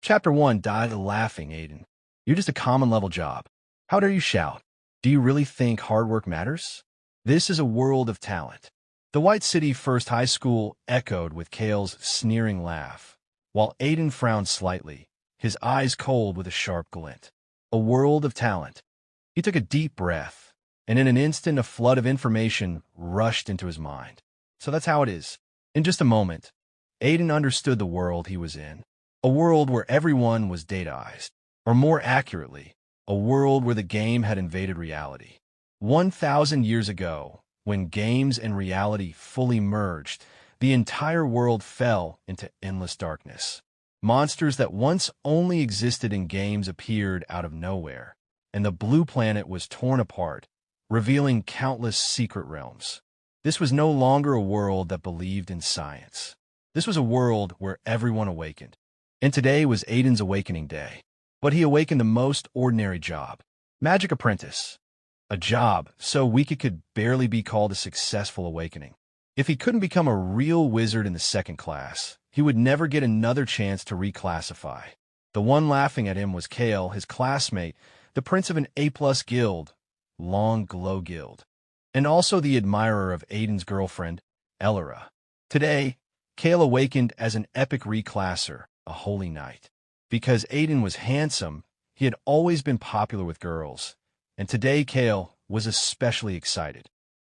Chapter 1. Die laughing, Aiden. You're just a common level job. How dare you shout? Do you really think hard work matters? This is a world of talent. The White City First High School echoed with Kale's sneering laugh, while Aiden frowned slightly, his eyes cold with a sharp glint. A world of talent. He took a deep breath, and in an instant a flood of information rushed into his mind. So that's how it is. In just a moment, Aiden understood the world he was in. A world where everyone was dataized. Or more accurately, a world where the game had invaded reality. 1,000 years ago, when games and reality fully merged, the entire world fell into endless darkness. Monsters that once only existed in games appeared out of nowhere, and the blue planet was torn apart, revealing countless secret realms. This was no longer a world that believed in science. This was a world where everyone awakened. And today was Aiden's awakening day. But he awakened the most ordinary job. Magic Apprentice. A job so weak it could barely be called a successful awakening. If he couldn't become a real wizard in the second class, he would never get another chance to reclassify. The one laughing at him was Kale, his classmate, the prince of an A-plus guild, Long Glow Guild, and also the admirer of Aiden's girlfriend, Elora. Today, Kale awakened as an epic reclasser, a holy knight. Because Aiden was handsome, he had always been popular with girls, and today Kale was especially excited.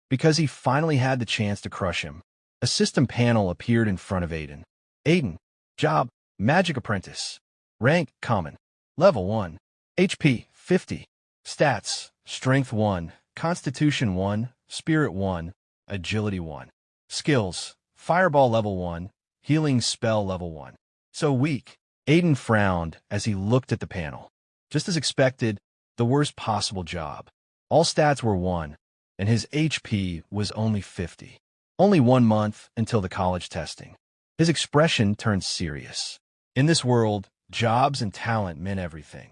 Because he finally had the chance to crush him, a system panel appeared in front of Aiden. Aiden, job, Magic Apprentice. Rank, common. Level 1. HP, 50. Stats, Strength 1, Constitution 1, Spirit 1, Agility 1. Skills, Fireball Level 1, Healing Spell Level 1. So weak. Aiden frowned as he looked at the panel. Just as expected, the worst possible job. All stats were 1, and his HP was only 50. Only 1 month until the college testing. His expression turned serious. In this world, jobs and talent meant everything.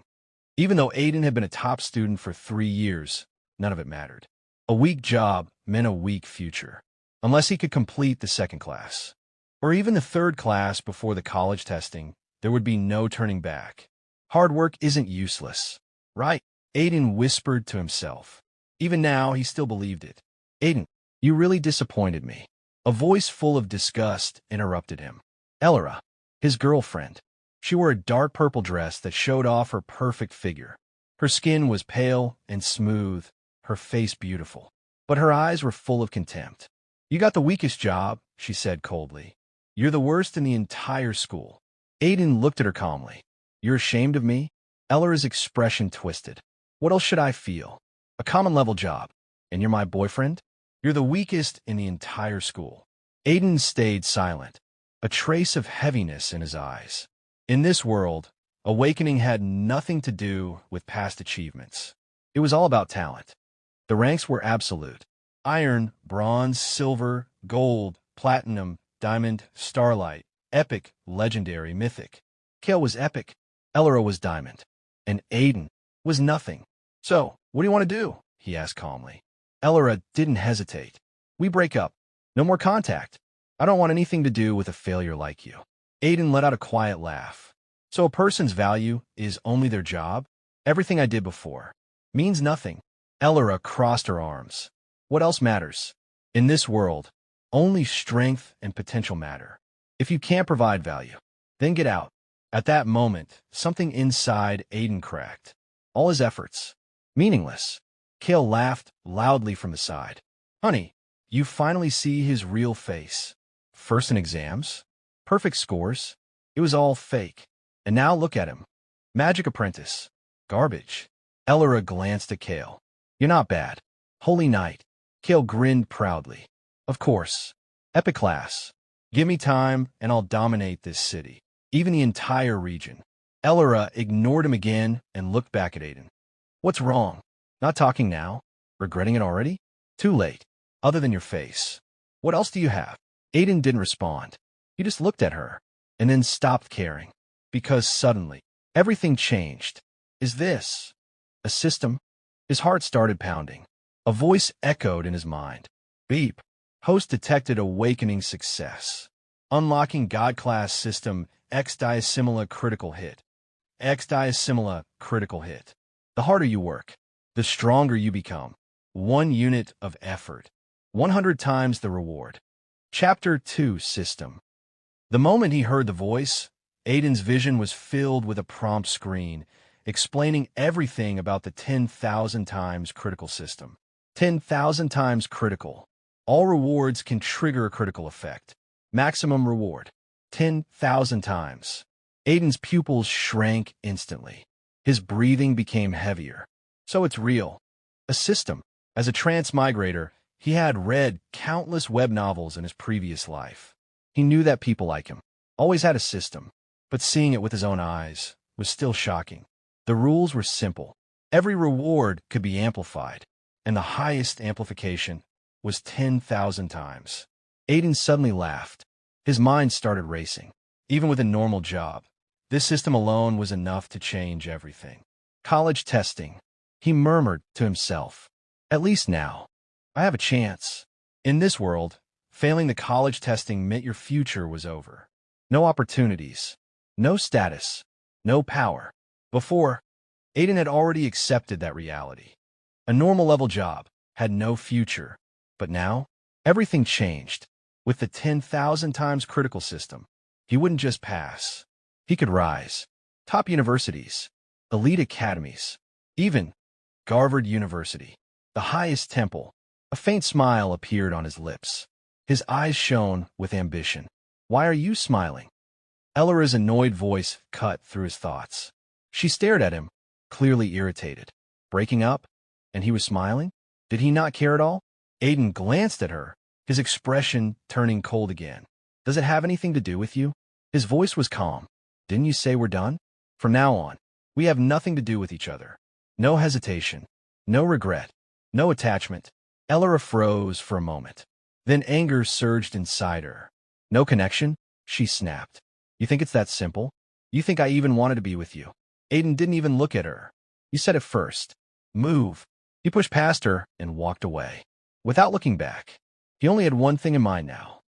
Even though Aiden had been a top student for 3 years, none of it mattered. A weak job meant a weak future, unless he could complete the second class. Or even the third class before the college testing, there would be no turning back. Hard work isn't useless, right? Aiden whispered to himself. Even now, he still believed it. Aiden, you really disappointed me. A voice full of disgust interrupted him. Elora, his girlfriend. She wore a dark purple dress that showed off her perfect figure. Her skin was pale and smooth, her face beautiful. But her eyes were full of contempt. You got the weakest job, she said coldly. You're the worst in the entire school. Aiden looked at her calmly. You're ashamed of me? Elora's expression twisted. What else should I feel? A common level job. And you're my boyfriend? You're the weakest in the entire school. Aiden stayed silent, a trace of heaviness in his eyes. In this world, awakening had nothing to do with past achievements. It was all about talent. The ranks were absolute. Iron, bronze, silver, gold, platinum, diamond, starlight, epic, legendary, mythic. Kale was epic. Elora was diamond. And Aiden was nothing. So, what do you want to do? He asked calmly. Elora didn't hesitate. We break up. No more contact. I don't want anything to do with a failure like you. Aiden let out a quiet laugh. So a person's value is only their job? Everything I did before means nothing. Elora crossed her arms. What else matters? In this world, only strength and potential matter. If you can't provide value, then get out. At that moment, something inside Aiden cracked. All his efforts, meaningless. Kale laughed loudly from the side. Honey, you finally see his real face. First in exams, perfect scores. It was all fake. And now look at him. Magic Apprentice. Garbage. Elora glanced at Kale. You're not bad. Holy Knight. Kale grinned proudly. Of course. Epic class. Give me time and I'll dominate this city. Even the entire region. Elora ignored him again and looked back at Aiden. What's wrong? Not talking now? Regretting it already? Too late. Other than your face. What else do you have? Aiden didn't respond. He just looked at her, and then stopped caring. Because suddenly, everything changed. Is this a system? His heart started pounding. A voice echoed in his mind. Beep. Host detected awakening success. Unlocking God-class system x10 critical hit. x10 is similar critical hit. The harder you work, the stronger you become. 1 unit of effort, 100 times the reward. Chapter 2 System. The moment he heard the voice, Aiden's vision was filled with a prompt screen explaining everything about the 10,000 times critical system. 10,000 times critical. All rewards can trigger a critical effect. Maximum reward. 10,000 times. Aiden's pupils shrank instantly. His breathing became heavier. So it's real. A system. As a transmigrator, he had read countless web novels in his previous life. He knew that people like him always had a system, but seeing it with his own eyes was still shocking. The rules were simple. Every reward could be amplified, and the highest amplification was 10,000 times. Aiden suddenly laughed. His mind started racing. Even with a normal job, this system alone was enough to change everything. College testing. He murmured to himself. At least now, I have a chance. In this world, failing the college testing meant your future was over. No opportunities, no status, no power. Before, Aiden had already accepted that reality. A normal level job had no future. But now, everything changed. With the 10,000 times critical system, he wouldn't just pass. He could rise. Top universities, elite academies, even Harvard University, the highest temple. A faint smile appeared on his lips. His eyes shone with ambition. Why are you smiling? Ellara's annoyed voice cut through his thoughts. She stared at him, clearly irritated. Breaking up? And he was smiling? Did he not care at all? Aiden glanced at her, his expression turning cold again. Does it have anything to do with you? His voice was calm. Didn't you say we're done? From now on, we have nothing to do with each other. No hesitation, no regret, no attachment. Ellara froze for a moment. Then anger surged inside her. No connection? She snapped. You think it's that simple? You think I even wanted to be with you? Aiden didn't even look at her. You said it first. Move. He pushed past her and walked away. Without looking back, he only had one thing in mind now.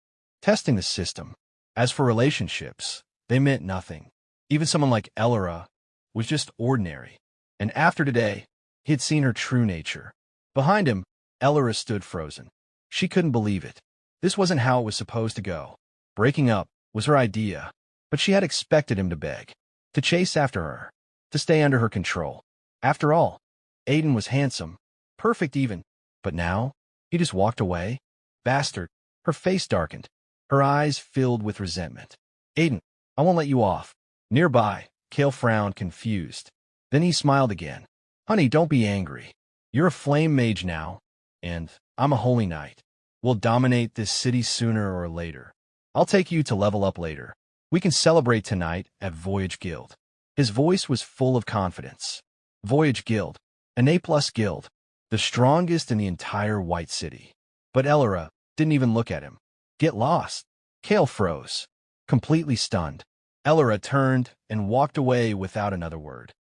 Testing the system. As for relationships, they meant nothing. Even someone like Ellara was just ordinary. And after today, he had seen her true nature. Behind him, Ellara stood frozen. She couldn't believe it. This wasn't how it was supposed to go. Breaking up was her idea, but she had expected him to beg, to chase after her, to stay under her control. After all, Aiden was handsome, perfect even, but now, he just walked away. Bastard. Her face darkened, her eyes filled with resentment. Aiden, I won't let you off. Nearby, Kale frowned, confused. Then he smiled again. Honey, don't be angry. You're a flame mage now, and I'm a holy knight. We'll dominate this city sooner or later. I'll take you to level up later. We can celebrate tonight at Voyage Guild. His voice was full of confidence. Voyage Guild, an A+ guild, the strongest in the entire White City. But Ellara didn't even look at him. Get lost. Kale froze, completely stunned. Ellara turned and walked away without another word.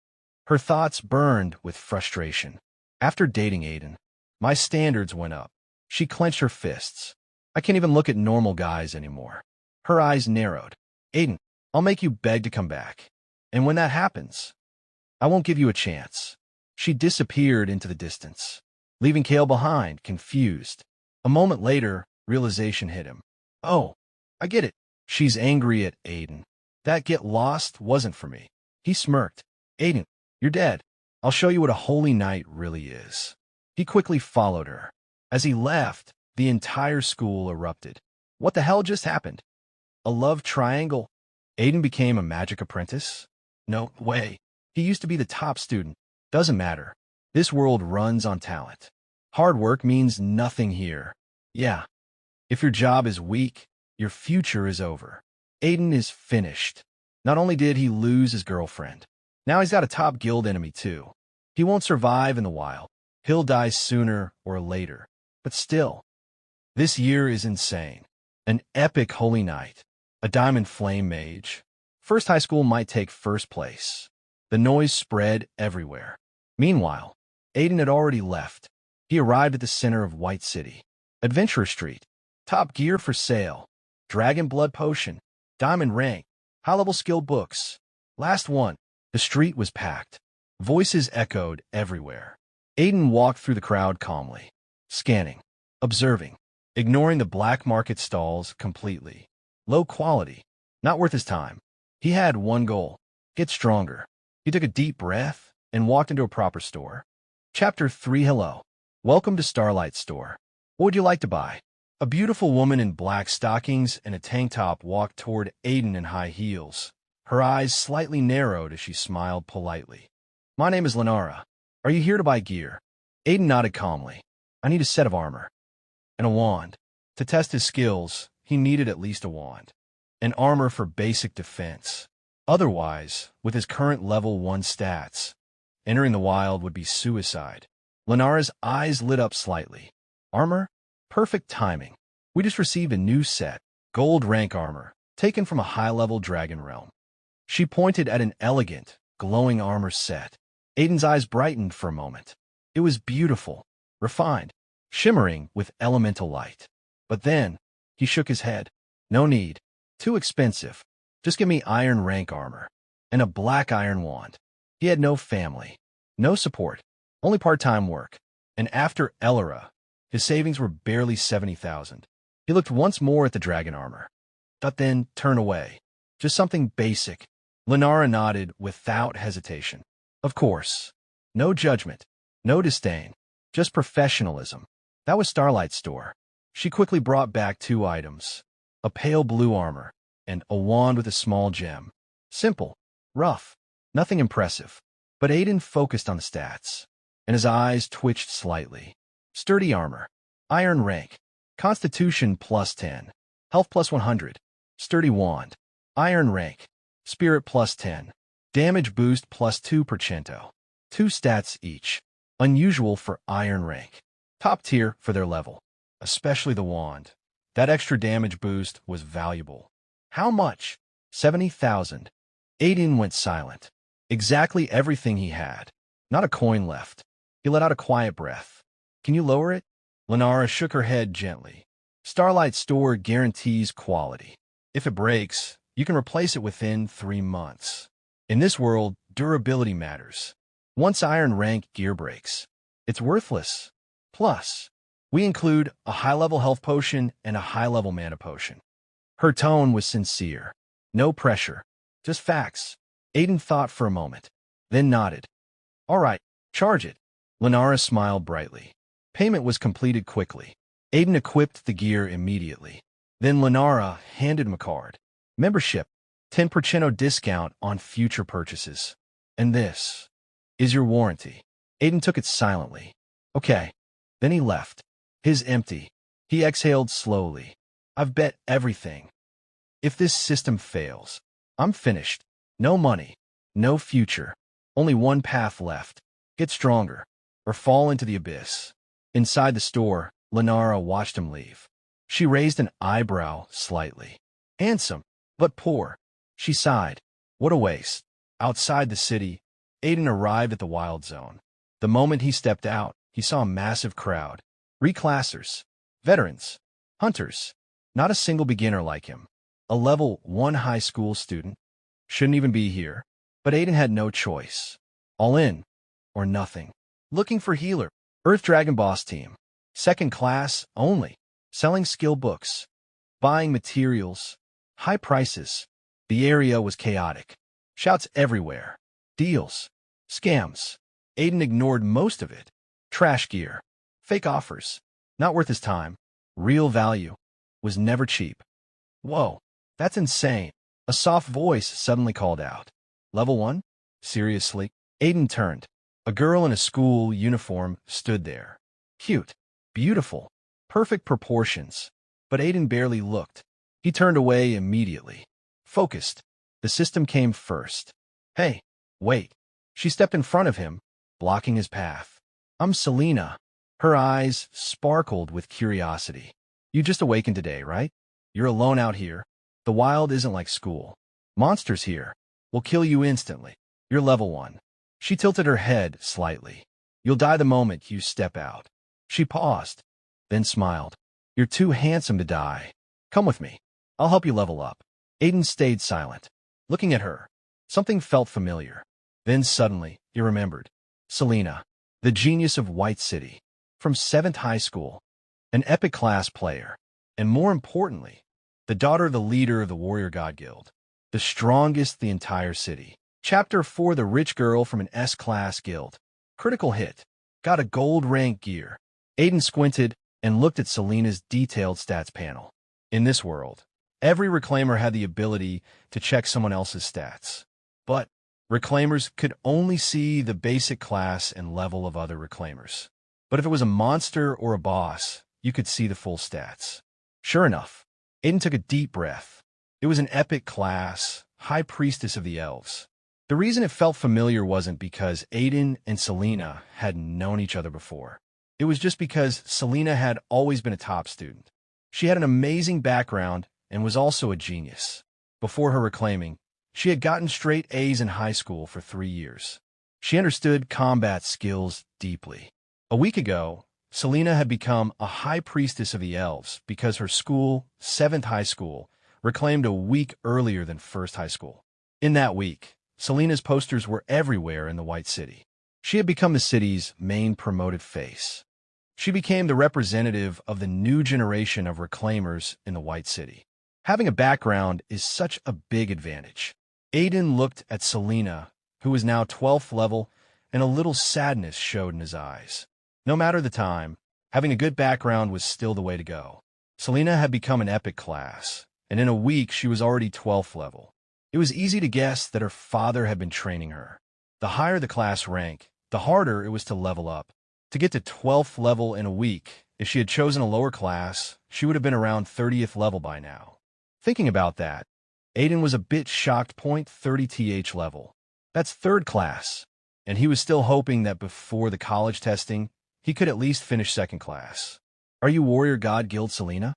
Her thoughts burned with frustration. After dating Aiden, my standards went up. She clenched her fists. I can't even look at normal guys anymore. Her eyes narrowed. Aiden, I'll make you beg to come back. And when that happens, I won't give you a chance. She disappeared into the distance, leaving Kale behind, confused. A moment later, realization hit him. Oh, I get it. She's angry at Aiden. That get lost wasn't for me. He smirked. Aiden, you're dead. I'll show you what a holy knight really is. He quickly followed her. As he left, the entire school erupted. What the hell just happened? A love triangle? Aiden became a Magic Apprentice? No way. He used to be the top student. Doesn't matter. This world runs on talent. Hard work means nothing here. Yeah. If your job is weak, your future is over. Aiden is finished. Not only did he lose his girlfriend, now he's got a top guild enemy too. He won't survive in the wild. He'll die sooner or later. But still, this year is insane. An epic holy knight. A diamond flame mage. First high school might take first place. The noise spread everywhere. Meanwhile, Aiden had already left. He arrived at the center of White City. Adventurer Street. Top gear for sale. Dragon blood potion. Diamond rank. High-level skill books. Last one. The street was packed. Voices echoed everywhere. Aiden walked through the crowd calmly, scanning, observing, ignoring the black market stalls completely. Low quality, not worth his time. He had one goal: get stronger. He took a deep breath and walked into a proper store. Chapter 3. Hello. Welcome to Starlight Store. What would you like to buy? A beautiful woman in black stockings and a tank top walked toward Aiden in high heels. Her eyes slightly narrowed as she smiled politely. My name is Lenara. Are you here to buy gear? Aiden nodded calmly. I need a set of armor. And a wand. To test his skills, he needed at least a wand. And armor for basic defense. Otherwise, with his current level 1 stats, entering the wild would be suicide. Lenara's eyes lit up slightly. Armor? Perfect timing. We just received a new set, gold rank armor, taken from a high-level dragon realm. She pointed at an elegant, glowing armor set. Aiden's eyes brightened for a moment. It was beautiful, refined, shimmering with elemental light. But then, he shook his head. No need. Too expensive. Just give me iron rank armor. And a black iron wand. He had no family. No support. Only part-time work. And after Elora, his savings were barely 70,000. He looked once more at the dragon armor. But then turned away. Just something basic. Lenara nodded without hesitation. Of course. No judgment. No disdain. Just professionalism. That was Starlight's store. She quickly brought back 2 items. A pale blue armor and a wand with a small gem. Simple. Rough. Nothing impressive. But Aiden focused on the stats, and his eyes twitched slightly. Sturdy armor. Iron rank. Constitution +10. Health +100. Sturdy wand. Iron rank. Spirit +10. Damage boost +2%. 2 stats each. Unusual for iron rank. Top tier for their level. Especially the wand. That extra damage boost was valuable. How much? 70,000. Aiden went silent. Exactly everything he had. Not a coin left. He let out a quiet breath. Can you lower it? Lenara shook her head gently. Starlight Store guarantees quality. If it breaks, you can replace it within 3 months. In this world, durability matters. Once iron rank gear breaks, it's worthless. Plus, we include a high-level health potion and a high-level mana potion. Her tone was sincere. No pressure. Just facts. Aiden thought for a moment, then nodded. All right, charge it. Lenara smiled brightly. Payment was completed quickly. Aiden equipped the gear immediately. Then Lenara handed him a card. Membership, 10% discount on future purchases. And this is your warranty. Aiden took it silently. Okay. Then he left. His empty. He exhaled slowly. I've bet everything. If this system fails, I'm finished. No money. No future. Only one path left. Get stronger. Or fall into the abyss. Inside the store, Lenara watched him leave. She raised an eyebrow slightly. Handsome, but poor. She sighed. What a waste. Outside the city, Aiden arrived at the wild zone. The moment he stepped out, he saw a massive crowd. Reclassers, veterans, hunters. Not a single beginner like him. A level 1 high school student. Shouldn't even be here. But Aiden had no choice. All in, or nothing. Looking for healer. Earth Dragon Boss Team. 2nd class only. Selling skill books. Buying materials. High prices. The area was chaotic. Shouts everywhere. Deals. Scams. Aiden ignored most of it. Trash gear. Fake offers. Not worth his time. Real value. Was never cheap. Whoa, that's insane. A soft voice suddenly called out. Level 1? Seriously? Aiden turned. A girl in a school uniform stood there. Cute. Beautiful. Perfect proportions. But Aiden barely looked. He turned away immediately. Focused. The system came first. Hey, wait. She stepped in front of him, blocking his path. I'm Selena. Her eyes sparkled with curiosity. You just awakened today, right? You're alone out here. The wild isn't like school. Monsters here will kill you instantly. You're level 1. She tilted her head slightly. You'll die the moment you step out. She paused, then smiled. You're too handsome to die. Come with me. I'll help you level up. Aiden stayed silent, looking at her. Something felt familiar. Then suddenly, he remembered. Selena, the genius of White City, from 7th high school, an epic class player, and more importantly, the daughter of the leader of the Warrior God Guild, the strongest the entire city. Chapter 4: The Rich Girl from an S-Class Guild. Critical hit. Got a gold rank gear. Aiden squinted and looked at Selena's detailed stats panel. In this world, every reclaimer had the ability to check someone else's stats. But reclaimers could only see the basic class and level of other reclaimers. But if it was a monster or a boss, you could see the full stats. Sure enough, Aiden took a deep breath. It was an epic class, High Priestess of the Elves. The reason it felt familiar wasn't because Aiden and Selena had known each other before. It was just because Selena had always been a top student. She had an amazing background and was also a genius. Before her reclaiming, she had gotten straight A's in high school for 3 years. She understood combat skills deeply. A week ago, Selena had become a High Priestess of the Elves because her school, 7th high school, reclaimed a week earlier than 1st high school. In that week, Selena's posters were everywhere in the White City. She had become the city's main promoted face. She became the representative of the new generation of reclaimers in the White City. Having a background is such a big advantage. Aiden looked at Selena, who was now 12th level, and a little sadness showed in his eyes. No matter the time, having a good background was still the way to go. Selena had become an epic class, and in a week she was already 12th level. It was easy to guess that her father had been training her. The higher the class rank, the harder it was to level up. To get to 12th level in a week, if she had chosen a lower class, she would have been around 30th level by now. Thinking about that, Aiden was a bit shocked. 30th level. That's 3rd class, and he was still hoping that before the college testing, he could at least finish 2nd class. Are you Warrior God Guild Selena?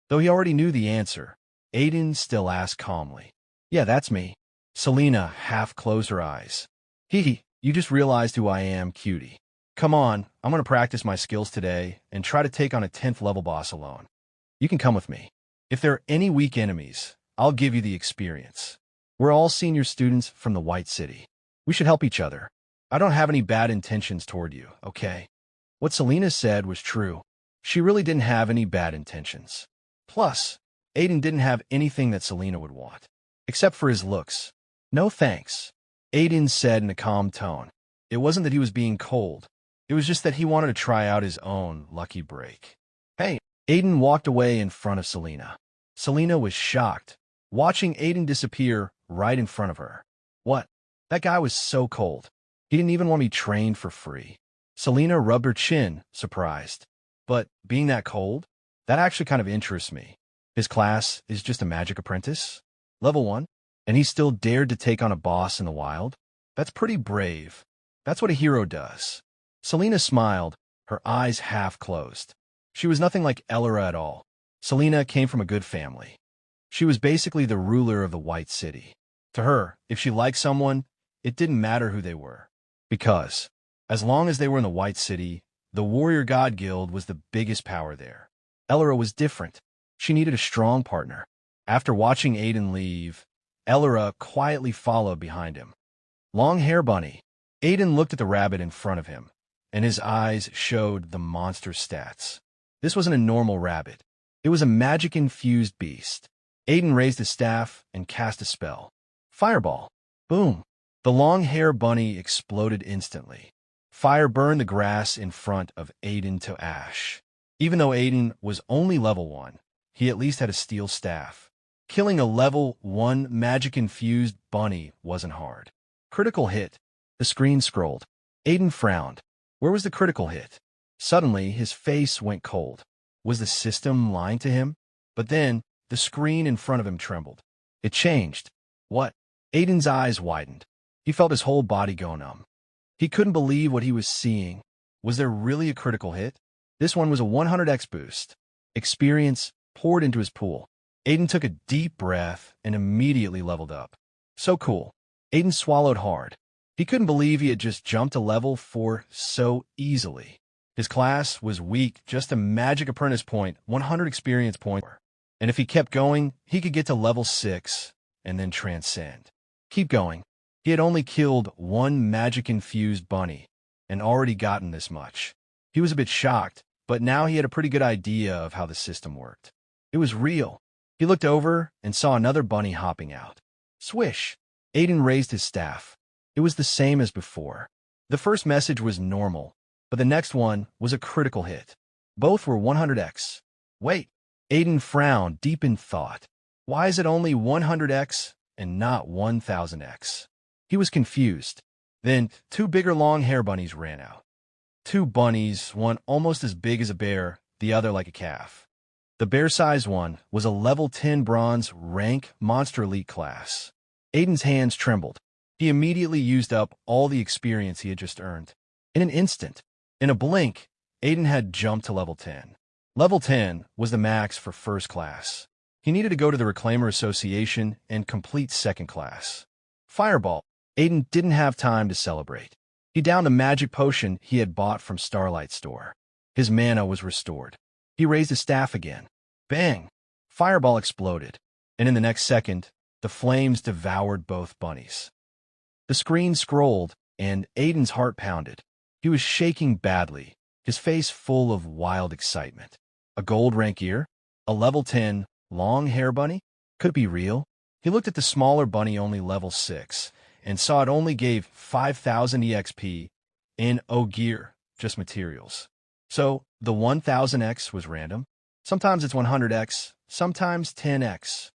Though he already knew the answer, Aiden still asked calmly. Yeah, that's me. Selena half closed her eyes. Hee, you just realized who I am, cutie. Come on, I'm going to practice my skills today and try to take on a 10th level boss alone. You can come with me. If there are any weak enemies, I'll give you the experience. We're all senior students from the White City. We should help each other. I don't have any bad intentions toward you, okay? What Selena said was true. She really didn't have any bad intentions. Plus, Aiden didn't have anything that Selena would want. Except for his looks. No thanks, Aiden said in a calm tone. It wasn't that he was being cold. It was just that he wanted to try out his own lucky break. Hey, Aiden walked away in front of Selena. Selena was shocked, watching Aiden disappear right in front of her. What? That guy was so cold. He didn't even want me trained for free. Selena rubbed her chin, surprised. But being that cold, that actually kind of interests me. His class is just a Magic Apprentice? Level 1? And he still dared to take on a boss in the wild? That's pretty brave. That's what a hero does. Selena smiled, her eyes half closed. She was nothing like Elora at all. Selena came from a good family. She was basically the ruler of the White City. To her, if she liked someone, it didn't matter who they were. Because, as long as they were in the White City, the Warrior God Guild was the biggest power there. Elora was different. She needed a strong partner. After watching Aiden leave, Elora quietly followed behind him. Long hair bunny. Aiden looked at the rabbit in front of him, and his eyes showed the monster stats. This wasn't a normal rabbit. It was a magic-infused beast. Aiden raised his staff and cast a spell. Fireball. Boom. The long hair bunny exploded instantly. Fire burned the grass in front of Aiden to ash. Even though Aiden was only level 1, he at least had a steel staff. Killing a level 1 magic-infused bunny wasn't hard. Critical hit. The screen scrolled. Aiden frowned. Where was the critical hit? Suddenly, his face went cold. Was the system lying to him? But then, the screen in front of him trembled. It changed. What? Aiden's eyes widened. He felt his whole body go numb. He couldn't believe what he was seeing. Was there really a critical hit? This one was a 100x boost. Experience poured into his pool. Aiden took a deep breath and immediately leveled up. So cool. Aiden swallowed hard. He couldn't believe he had just jumped to level 4 so easily. His class was weak, just a Magic Apprentice point, 100 experience point. And if he kept going, he could get to level 6 and then transcend. Keep going. He had only killed one magic-infused bunny and already gotten this much. He was a bit shocked, but now he had a pretty good idea of how the system worked. It was real. He looked over and saw another bunny hopping out. Swish! Aiden raised his staff. It was the same as before. The first message was normal, but the next one was a critical hit. Both were 100x. Wait, Aiden frowned, deep in thought. Why is it only 100x and not 1000x? He was confused. Then, two bigger long-hair bunnies ran out. Two bunnies, one almost as big as a bear, the other like a calf. The bear-sized one was a level 10 bronze rank monster elite class. Aiden's hands trembled. He immediately used up all the experience he had just earned. In an instant, in a blink, Aiden had jumped to level 10. Level 10 was the max for first class. He needed to go to the Reclaimer Association and complete second class. Fireball. Aiden didn't have time to celebrate. He downed a magic potion he had bought from Starlight Store. His mana was restored. He raised his staff again. Bang! Fireball exploded, and in the next second, the flames devoured both bunnies. The screen scrolled, and Aiden's heart pounded. He was shaking badly, his face full of wild excitement. A gold rank ear? A level 10 long-hair bunny? Could it be real? He looked at the smaller bunny, only level 6, and saw it only gave 5,000 EXP in gear, just materials. So the 1000x was random. Sometimes it's 100x, sometimes 10x.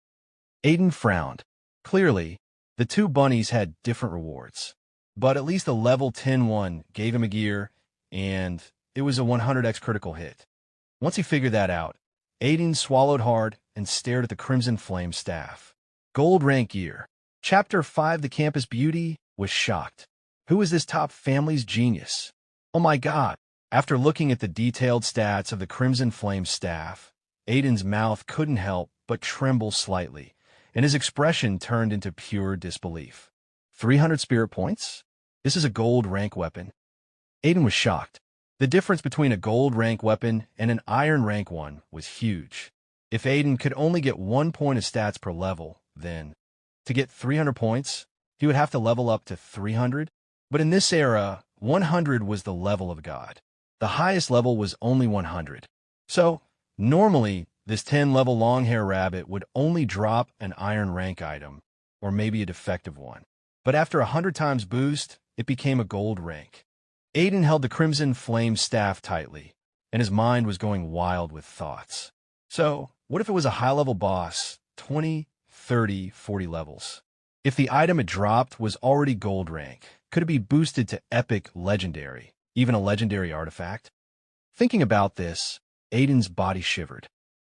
Aiden frowned. Clearly, the two bunnies had different rewards. But at least the level 10 one gave him a gear, and it was a 100x critical hit. Once he figured that out, Aiden swallowed hard and stared at the Crimson Flame staff. Gold rank gear. Chapter 5, The Campus Beauty, was shocked. Who is this top family's genius? Oh my god. After looking at the detailed stats of the Crimson Flame staff, Aiden's mouth couldn't help but tremble slightly, and his expression turned into pure disbelief. 300 spirit points? This is a gold rank weapon. Aiden was shocked. The difference between a gold rank weapon and an iron rank one was huge. If Aiden could only get 1 point of stats per level, then, to get 300 points, he would have to level up to 300. But in this era, 100 was the level of God. The highest level was only 100. So, normally, this 10-level long-hair rabbit would only drop an iron rank item, or maybe a defective one. But after 100 times boost, it became a gold rank. Aiden held the Crimson Flame staff tightly, and his mind was going wild with thoughts. So, what if it was a high-level boss, 20, 30, 40 levels? If the item it dropped was already gold rank, could it be boosted to epic legendary, even a legendary artifact? Thinking about this, Aiden's body shivered.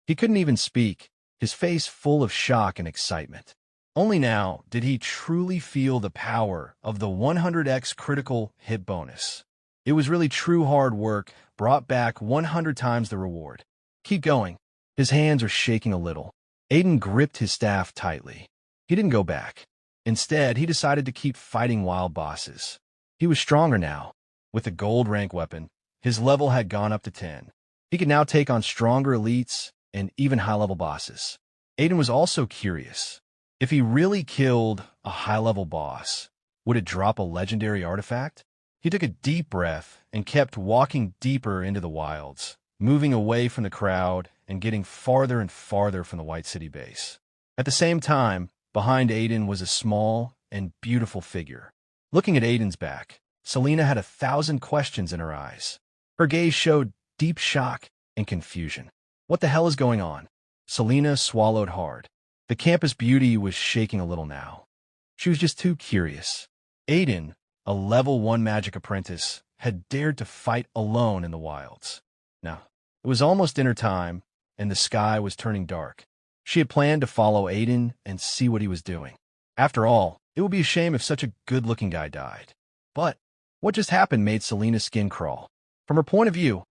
He couldn't even speak, his face full of shock and excitement. Only now did he truly feel the power of the 100x critical hit bonus. It was really true hard work, brought back 100 times the reward. Keep going. His hands are shaking a little. Aiden gripped his staff tightly. He didn't go back. Instead, he decided to keep fighting wild bosses. He was stronger now. With a gold rank weapon, his level had gone up to 10. He could now take on stronger elites and even high-level bosses. Aiden was also curious. If he really killed a high-level boss, would it drop a legendary artifact? He took a deep breath and kept walking deeper into the wilds, moving away from the crowd and getting farther and farther from the White City base. At the same time, behind Aiden was a small and beautiful figure. Looking at Aiden's back, Selena had 1,000 questions in her eyes. Her gaze showed deep shock and confusion. What the hell is going on? Selena swallowed hard. The campus beauty was shaking a little now. She was just too curious. Aiden, a level 1 Magic Apprentice, had dared to fight alone in the wilds. Now, it was almost dinner time, and the sky was turning dark. She had planned to follow Aiden and see what he was doing. After all, it would be a shame if such a good-looking guy died. But what just happened made Selena's skin crawl. From her point of view,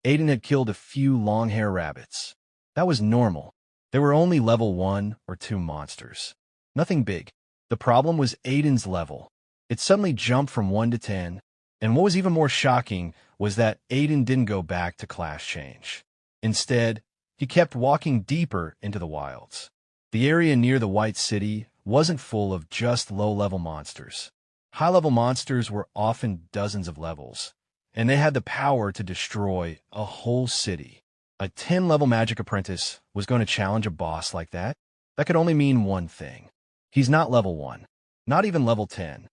Aiden had killed a few long-hair rabbits. That was normal. There were only level 1 or 2 monsters. Nothing big. The problem was Aiden's level. It suddenly jumped from 1 to 10, and what was even more shocking was that Aiden didn't go back to class change. Instead, he kept walking deeper into the wilds. The area near the White City wasn't full of just low-level monsters. High-level monsters were often dozens of levels, and they had the power to destroy a whole city. A 10-level Magic Apprentice was going to challenge a boss like that? That could only mean one thing. He's not level 1, not even level 10.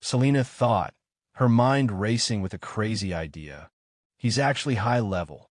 Selena thought, her mind racing with a crazy idea. He's actually high level.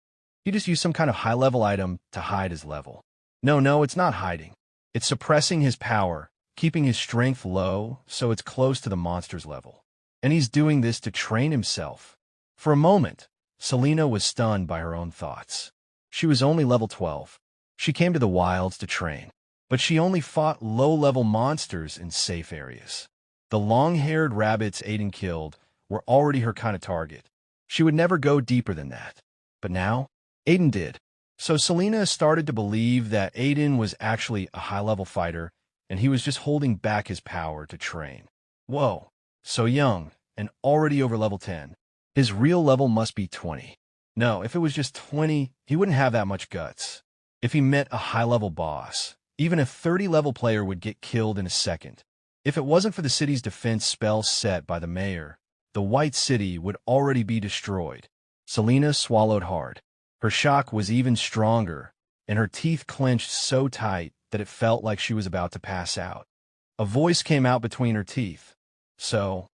He just used some kind of high-level item to hide his level. No, it's not hiding. It's suppressing his power, keeping his strength low so it's close to the monster's level. And he's doing this to train himself. For a moment, Selena was stunned by her own thoughts. She was only level 12. She came to the wilds to train, but she only fought low-level monsters in safe areas. The long-haired rabbits Aiden killed were already her kind of target. She would never go deeper than that. But now, Aiden did. So Selena started to believe that Aiden was actually a high-level fighter, and he was just holding back his power to train. Whoa, so young, and already over level 10. His real level must be 20. No, if it was just 20, he wouldn't have that much guts. If he met a high-level boss, even a 30-level player would get killed in a second. If it wasn't for the city's defense spell set by the mayor, the White City would already be destroyed. Selena swallowed hard. Her shock was even stronger, and her teeth clenched so tight that it felt like she was about to pass out. A voice came out between her teeth. So,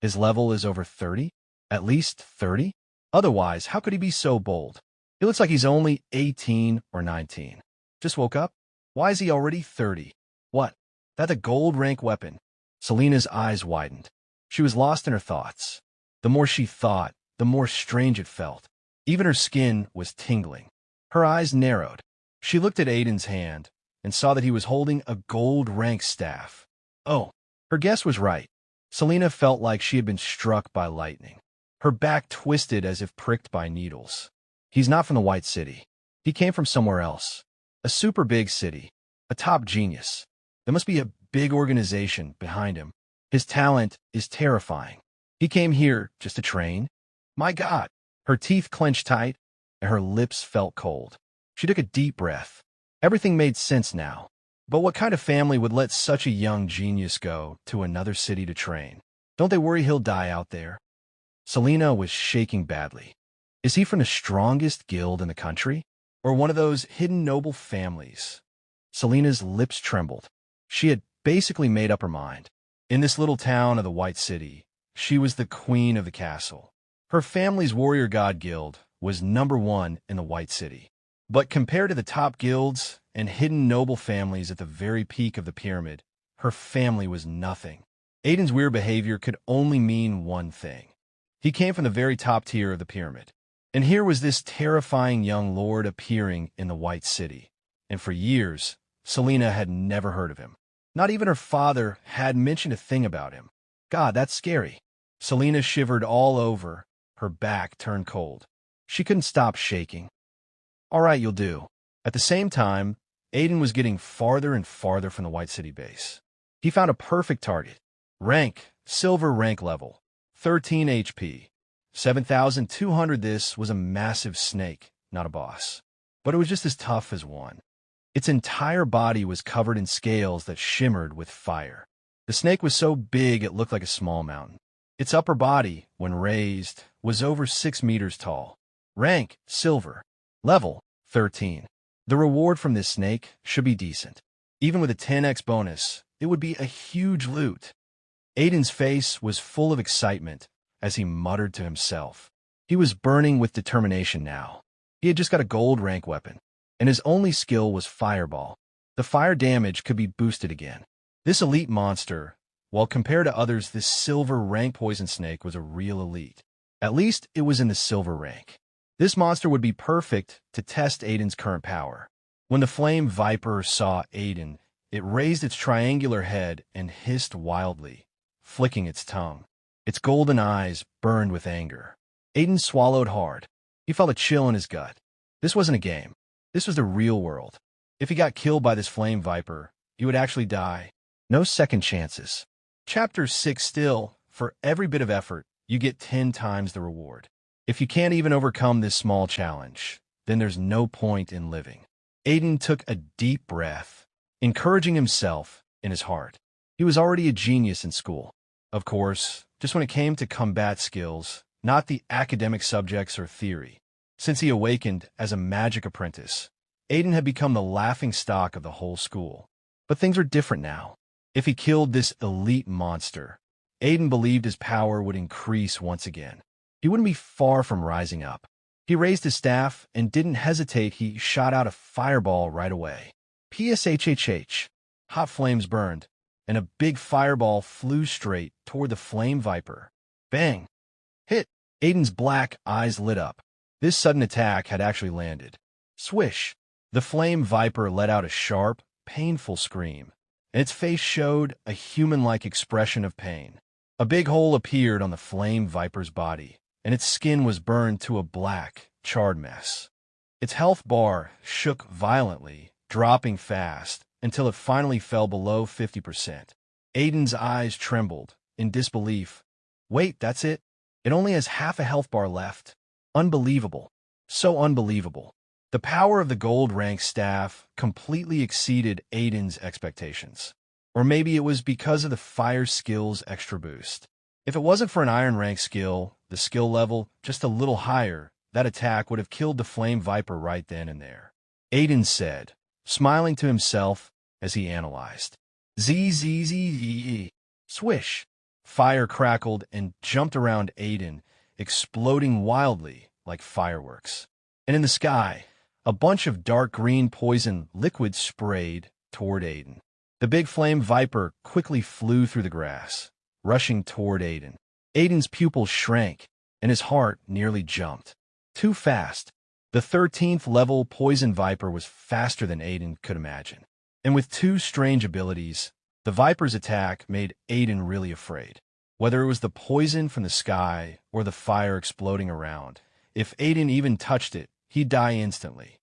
his level is over 30? At least 30? Otherwise, how could he be so bold? He looks like he's only 18 or 19. Just woke up? Why is he already 30? What? That's a gold rank weapon. Selena's eyes widened. She was lost in her thoughts. The more she thought, the more strange it felt. Even her skin was tingling. Her eyes narrowed. She looked at Aiden's hand and saw that he was holding a gold rank staff. Oh, her guess was right. Selena felt like she had been struck by lightning. Her back twisted as if pricked by needles. He's not from the White City. He came from somewhere else. A super big city. A top genius. There must be a big organization behind him. His talent is terrifying. He came here just to train? My God! Her teeth clenched tight, and her lips felt cold. She took a deep breath. Everything made sense now. But what kind of family would let such a young genius go to another city to train? Don't they worry he'll die out there? Selena was shaking badly. Is he from the strongest guild in the country? Or one of those hidden noble families? Selena's lips trembled. She had basically made up her mind. In this little town of the White City, she was the queen of the castle. Her family's warrior god guild was #1 in the White City. But compared to the top guilds and hidden noble families at the very peak of the pyramid, her family was nothing. Aiden's weird behavior could only mean one thing. He came from the very top tier of the pyramid. And here was this terrifying young lord appearing in the White City. And for years, Selena had never heard of him. Not even her father had mentioned a thing about him. God, that's scary. Selena shivered all over. Her back turned cold. She couldn't stop shaking. All right, you'll do. At the same time, Aiden was getting farther and farther from the White City base. He found a perfect target. Rank, silver rank level, 13 HP, 7,200. This was a massive snake, not a boss. But it was just as tough as one. Its entire body was covered in scales that shimmered with fire. The snake was so big it looked like a small mountain. Its upper body, when raised, was over 6 meters tall. Rank, silver. Level, 13. The reward from this snake should be decent. Even with a 10x bonus, it would be a huge loot. Aiden's face was full of excitement as he muttered to himself. He was burning with determination now. He had just got a gold rank weapon, and his only skill was Fireball. The fire damage could be boosted again. This elite monster, while compared to others, this silver rank poison snake was a real elite. At least it was in the silver rank. This monster would be perfect to test Aiden's current power. When the flame viper saw Aiden, it raised its triangular head and hissed wildly, flicking its tongue. Its golden eyes burned with anger. Aiden swallowed hard. He felt a chill in his gut. This wasn't a game. This was the real world. If he got killed by this flame viper, he would actually die. No second chances. Chapter 6 still, for every bit of effort, you get 10 times the reward. If you can't even overcome this small challenge, then there's no point in living. Aiden took a deep breath. encouraging himself in his heart. He was already a genius in school. Of course, just when it came to combat skills, not the academic subjects or theory. Since he awakened as a Magic Apprentice, Aiden had become the laughingstock of the whole school. But things are different now. If he killed this elite monster, Aiden believed his power would increase once again. He wouldn't be far from rising up. He raised his staff and didn't hesitate. He shot out a fireball right away. Pshhh. Hot flames burned, and a big fireball flew straight toward the flame viper. Bang! Hit! Aiden's black eyes lit up. This sudden attack had actually landed. Swish! The flame viper let out a sharp, painful scream, and its face showed a human-like expression of pain. A big hole appeared on the flame viper's body, and its skin was burned to a black, charred mess. Its health bar shook violently, dropping fast, until it finally fell below 50%. Aiden's eyes trembled, in disbelief. Wait, that's it? It only has half a health bar left. Unbelievable. So unbelievable. The power of the gold rank staff completely exceeded Aiden's expectations. Or maybe it was because of the fire skill's extra boost. If it wasn't for an iron rank skill, the skill level just a little higher, that attack would have killed the flame viper right then and there. Aiden said, smiling to himself as he analyzed. Zzz. Swish! Fire crackled and jumped around Aiden, exploding wildly like fireworks. And in the sky, a bunch of dark green poison liquid sprayed toward Aiden. The big flame viper quickly flew through the grass, rushing toward Aiden. Aiden's pupils shrank, and his heart nearly jumped. Too fast. The 13th level poison viper was faster than Aiden could imagine. And with two strange abilities, the viper's attack made Aiden really afraid. Whether it was the poison from the sky or the fire exploding around, if Aiden even touched it, he'd die instantly.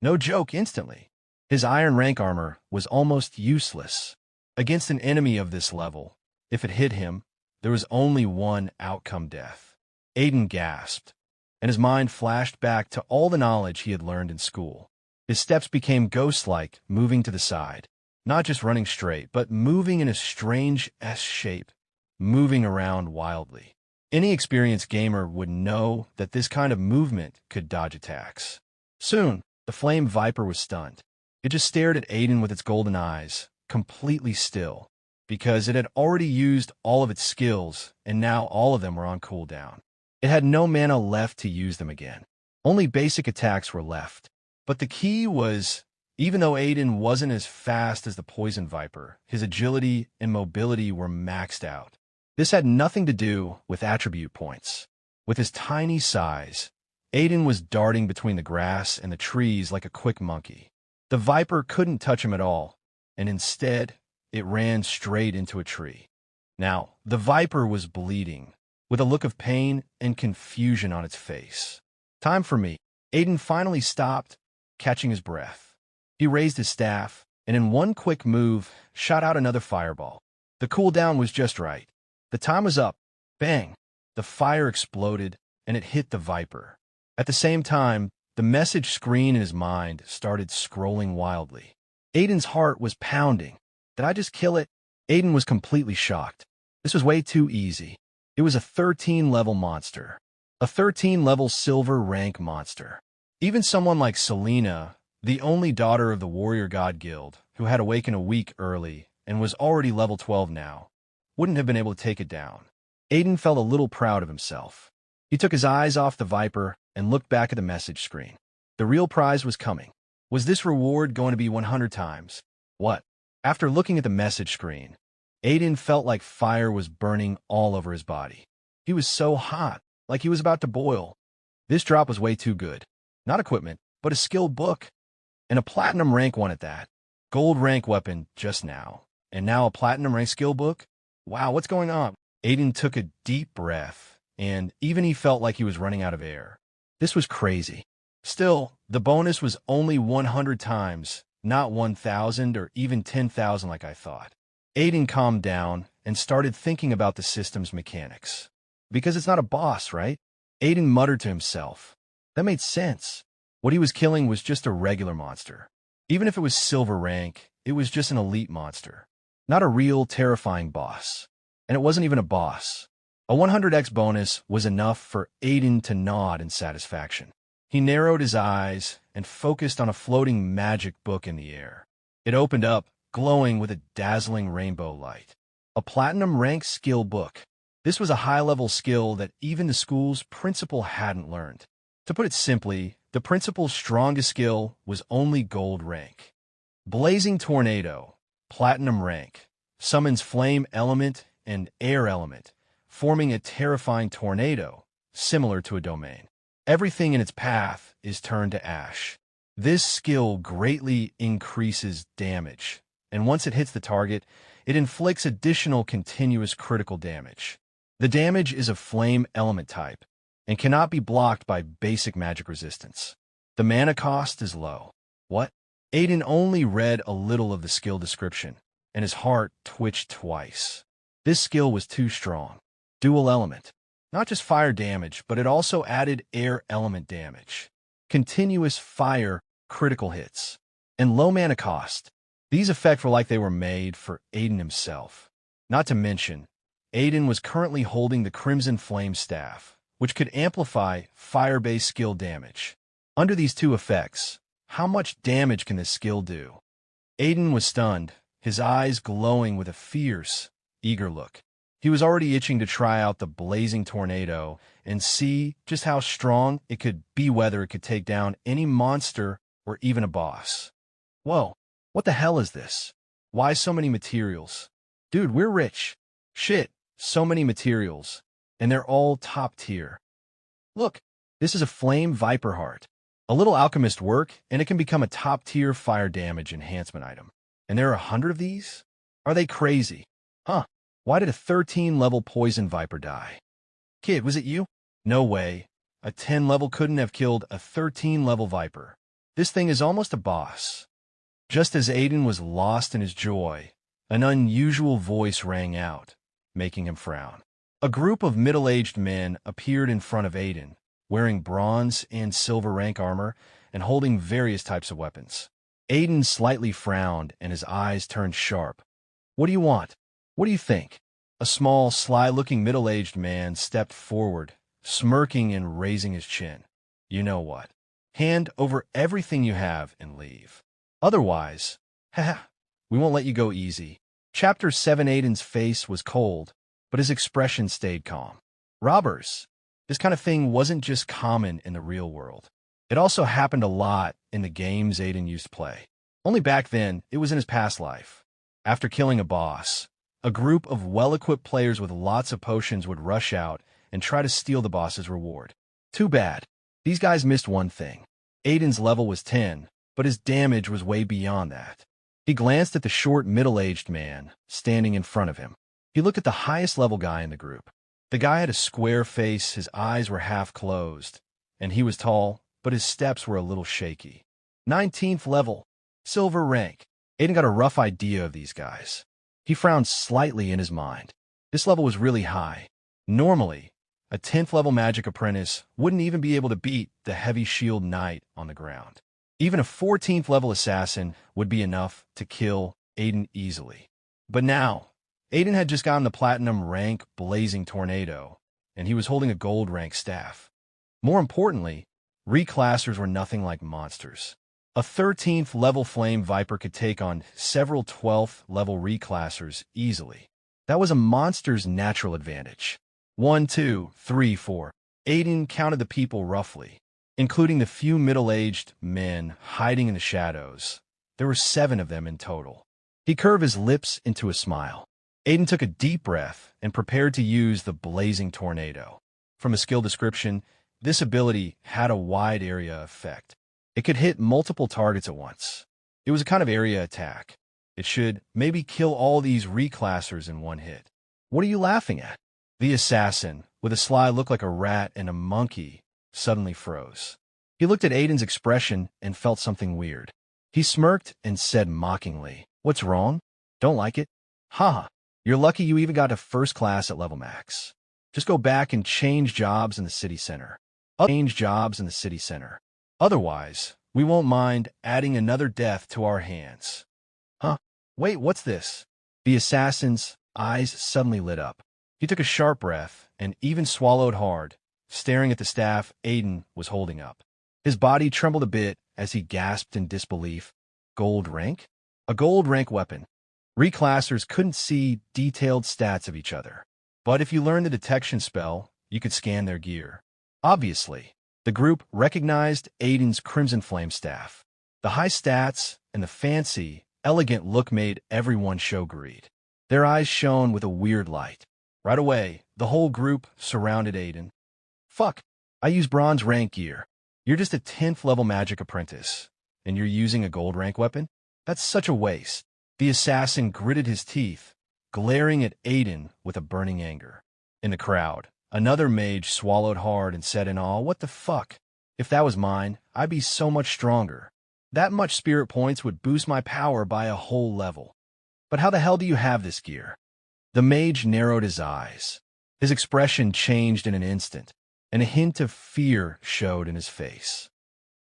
No joke, instantly. His iron rank armor was almost useless. Against an enemy of this level, if it hit him, there was only one outcome: death. Aiden gasped, and his mind flashed back to all the knowledge he had learned in school. His steps became ghost-like, moving to the side, not just running straight, but moving in a strange S shape, moving around wildly. Any experienced gamer would know that this kind of movement could dodge attacks. Soon, the flame viper was stunned. It just stared at Aiden with its golden eyes, completely still, because it had already used all of its skills, and now all of them were on cooldown. It had no mana left to use them again. Only basic attacks were left. But the key was, even though Aiden wasn't as fast as the poison viper, his agility and mobility were maxed out. This had nothing to do with attribute points. With his tiny size, Aiden was darting between the grass and the trees like a quick monkey. The viper couldn't touch him at all, and instead, it ran straight into a tree. Now, the viper was bleeding, with a look of pain and confusion on its face. Time for me. Aiden finally stopped, catching his breath. He raised his staff, and in one quick move, shot out another fireball. The cooldown was just right. The time was up. Bang! The fire exploded, and it hit the viper. At the same time, the message screen in his mind started scrolling wildly. Aiden's heart was pounding. Did I just kill it? Aiden was completely shocked. This was way too easy. It was a 13-level monster. A 13-level silver rank monster. Even someone like Selena, the only daughter of the Warrior God Guild, who had awakened a week early and was already level 12 now, wouldn't have been able to take it down. Aiden felt a little proud of himself. He took his eyes off the viper and looked back at the message screen. The real prize was coming. Was this reward going to be 100 times? What? After looking at the message screen, Aiden felt like fire was burning all over his body. He was so hot, like he was about to boil. This drop was way too good. Not equipment, but a skill book. And a platinum rank one at that. Gold rank weapon just now. And now a platinum rank skill book? Wow, what's going on? Aiden took a deep breath, and even he felt like he was running out of air. This was crazy. Still, the bonus was only 100 times, not 1,000 or even 10,000 like I thought. Aiden calmed down and started thinking about the system's mechanics. Because it's not a boss, right? Aiden muttered to himself. That made sense. What he was killing was just a regular monster. Even if it was silver rank, it was just an elite monster. Not a real, terrifying boss. And it wasn't even a boss. A 100x bonus was enough for Aiden to nod in satisfaction. He narrowed his eyes and focused on a floating magic book in the air. It opened up, glowing with a dazzling rainbow light. A platinum rank skill book. This was a high-level skill that even the school's principal hadn't learned. To put it simply, the principal's strongest skill was only gold rank. Blazing Tornado, platinum rank, summons flame element and air element, forming a terrifying tornado, similar to a domain. Everything in its path is turned to ash. This skill greatly increases damage, and once it hits the target, it inflicts additional continuous critical damage. The damage is of flame element type, and cannot be blocked by basic magic resistance. The mana cost is low. What? Aiden only read a little of the skill description, and his heart twitched twice. This skill was too strong. Dual element. Not just fire damage, but it also added air element damage. Continuous fire critical hits. And low mana cost. These effects were like they were made for Aiden himself. Not to mention, Aiden was currently holding the Crimson Flame Staff, which could amplify fire-based skill damage. Under these two effects, how much damage can this skill do? Aiden was stunned, his eyes glowing with a fierce, eager look. He was already itching to try out the Blazing Tornado and see just how strong it could be, whether it could take down any monster or even a boss. Whoa, what the hell is this? Why so many materials? Dude, we're rich. Shit, so many materials. And they're all top tier. Look, this is a Flame Viper Heart. A little alchemist work, and it can become a top tier fire damage enhancement item. And there are 100 of these? Are they crazy? Huh. Why did a 13-level Poison Viper die? Kid, was it you? No way. A 10-level couldn't have killed a 13-level Viper. This thing is almost a boss. Just as Aiden was lost in his joy, an unusual voice rang out, making him frown. A group of middle-aged men appeared in front of Aiden, wearing bronze and silver rank armor and holding various types of weapons. Aiden slightly frowned and his eyes turned sharp. What do you want? What do you think? A small, sly-looking middle-aged man stepped forward, smirking and raising his chin. You know what? Hand over everything you have and leave. Otherwise, we won't let you go easy. Chapter 7. Aiden's face was cold, but his expression stayed calm. Robbers. This kind of thing wasn't just common in the real world. It also happened a lot in the games Aiden used to play. Only back then, it was in his past life. After killing a boss, a group of well-equipped players with lots of potions would rush out and try to steal the boss's reward. Too bad. These guys missed one thing. Aiden's level was 10, but his damage was way beyond that. He glanced at the short, middle-aged man standing in front of him. He looked at the highest-level guy in the group. The guy had a square face, his eyes were half closed, and he was tall, but his steps were a little shaky. 19th level, silver rank. Aiden got a rough idea of these guys. He frowned slightly in his mind. This level was really high. Normally, a 10th level Magic Apprentice wouldn't even be able to beat the Heavy Shield Knight on the ground. Even a 14th level assassin would be enough to kill Aiden easily. But now, Aiden had just gotten the platinum rank Blazing Tornado, and he was holding a gold rank staff. More importantly, reclassers were nothing like monsters. A 13th level Flame Viper could take on several 12th level reclassers easily. That was a monster's natural advantage. 1, 2, 3, 4. Aiden counted the people roughly, including the few middle-aged men hiding in the shadows. There were 7 of them in total. He curved his lips into a smile. Aiden took a deep breath and prepared to use the Blazing Tornado. From a skill description, this ability had a wide area effect. It could hit multiple targets at once. It was a kind of area attack. It should maybe kill all these reclassers in one hit. What are you laughing at? The assassin, with a sly look like a rat and a monkey, suddenly froze. He looked at Aiden's expression and felt something weird. He smirked and said mockingly, "What's wrong? Don't like it? Haha, you're lucky you even got to first class at level max. Just go back and change jobs in the city center. Otherwise, we won't mind adding another death to our hands." Huh? Wait, what's this? The assassin's eyes suddenly lit up. He took a sharp breath and even swallowed hard, staring at the staff Aiden was holding up. His body trembled a bit as he gasped in disbelief. Gold rank? A gold rank weapon. Reclassers couldn't see detailed stats of each other. But if you learned the detection spell, you could scan their gear. Obviously, the group recognized Aiden's Crimson Flame staff. The high stats and the fancy, elegant look made everyone show greed. Their eyes shone with a weird light. Right away, the whole group surrounded Aiden. Fuck, I use bronze rank gear. You're just a 10th level Magic Apprentice, and you're using a gold rank weapon? That's such a waste. The assassin gritted his teeth, glaring at Aiden with a burning anger. In the crowd, another mage swallowed hard and said in awe, "What the fuck? If that was mine, I'd be so much stronger. That much spirit points would boost my power by a whole level. But how the hell do you have this gear?" The mage narrowed his eyes. His expression changed in an instant, and a hint of fear showed in his face.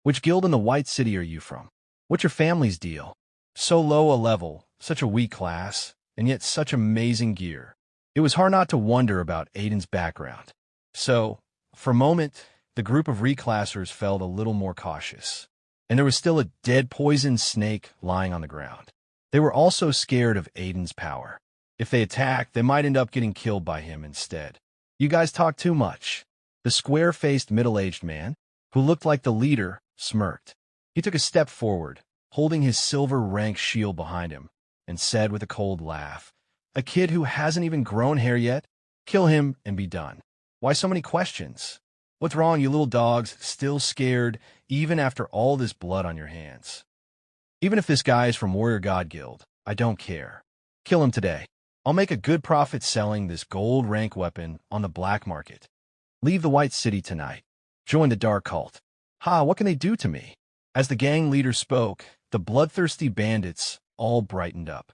"Which guild in the White City are you from? What's your family's deal? So low a level, such a weak class, and yet such amazing gear." It was hard not to wonder about Aiden's background. So, for a moment, the group of reclassers felt a little more cautious. And there was still a dead poison snake lying on the ground. They were also scared of Aiden's power. If they attacked, they might end up getting killed by him instead. "You guys talk too much." The square-faced middle-aged man, who looked like the leader, smirked. He took a step forward, holding his silver-rank shield behind him, and said with a cold laugh, "A kid who hasn't even grown hair yet? Kill him and be done. Why so many questions? What's wrong, you little dogs, still scared, even after all this blood on your hands? Even if this guy is from Warrior God Guild, I don't care. Kill him today. I'll make a good profit selling this gold rank weapon on the black market. Leave the White City tonight. Join the Dark Cult. Ha, what can they do to me?" As the gang leader spoke, the bloodthirsty bandits all brightened up.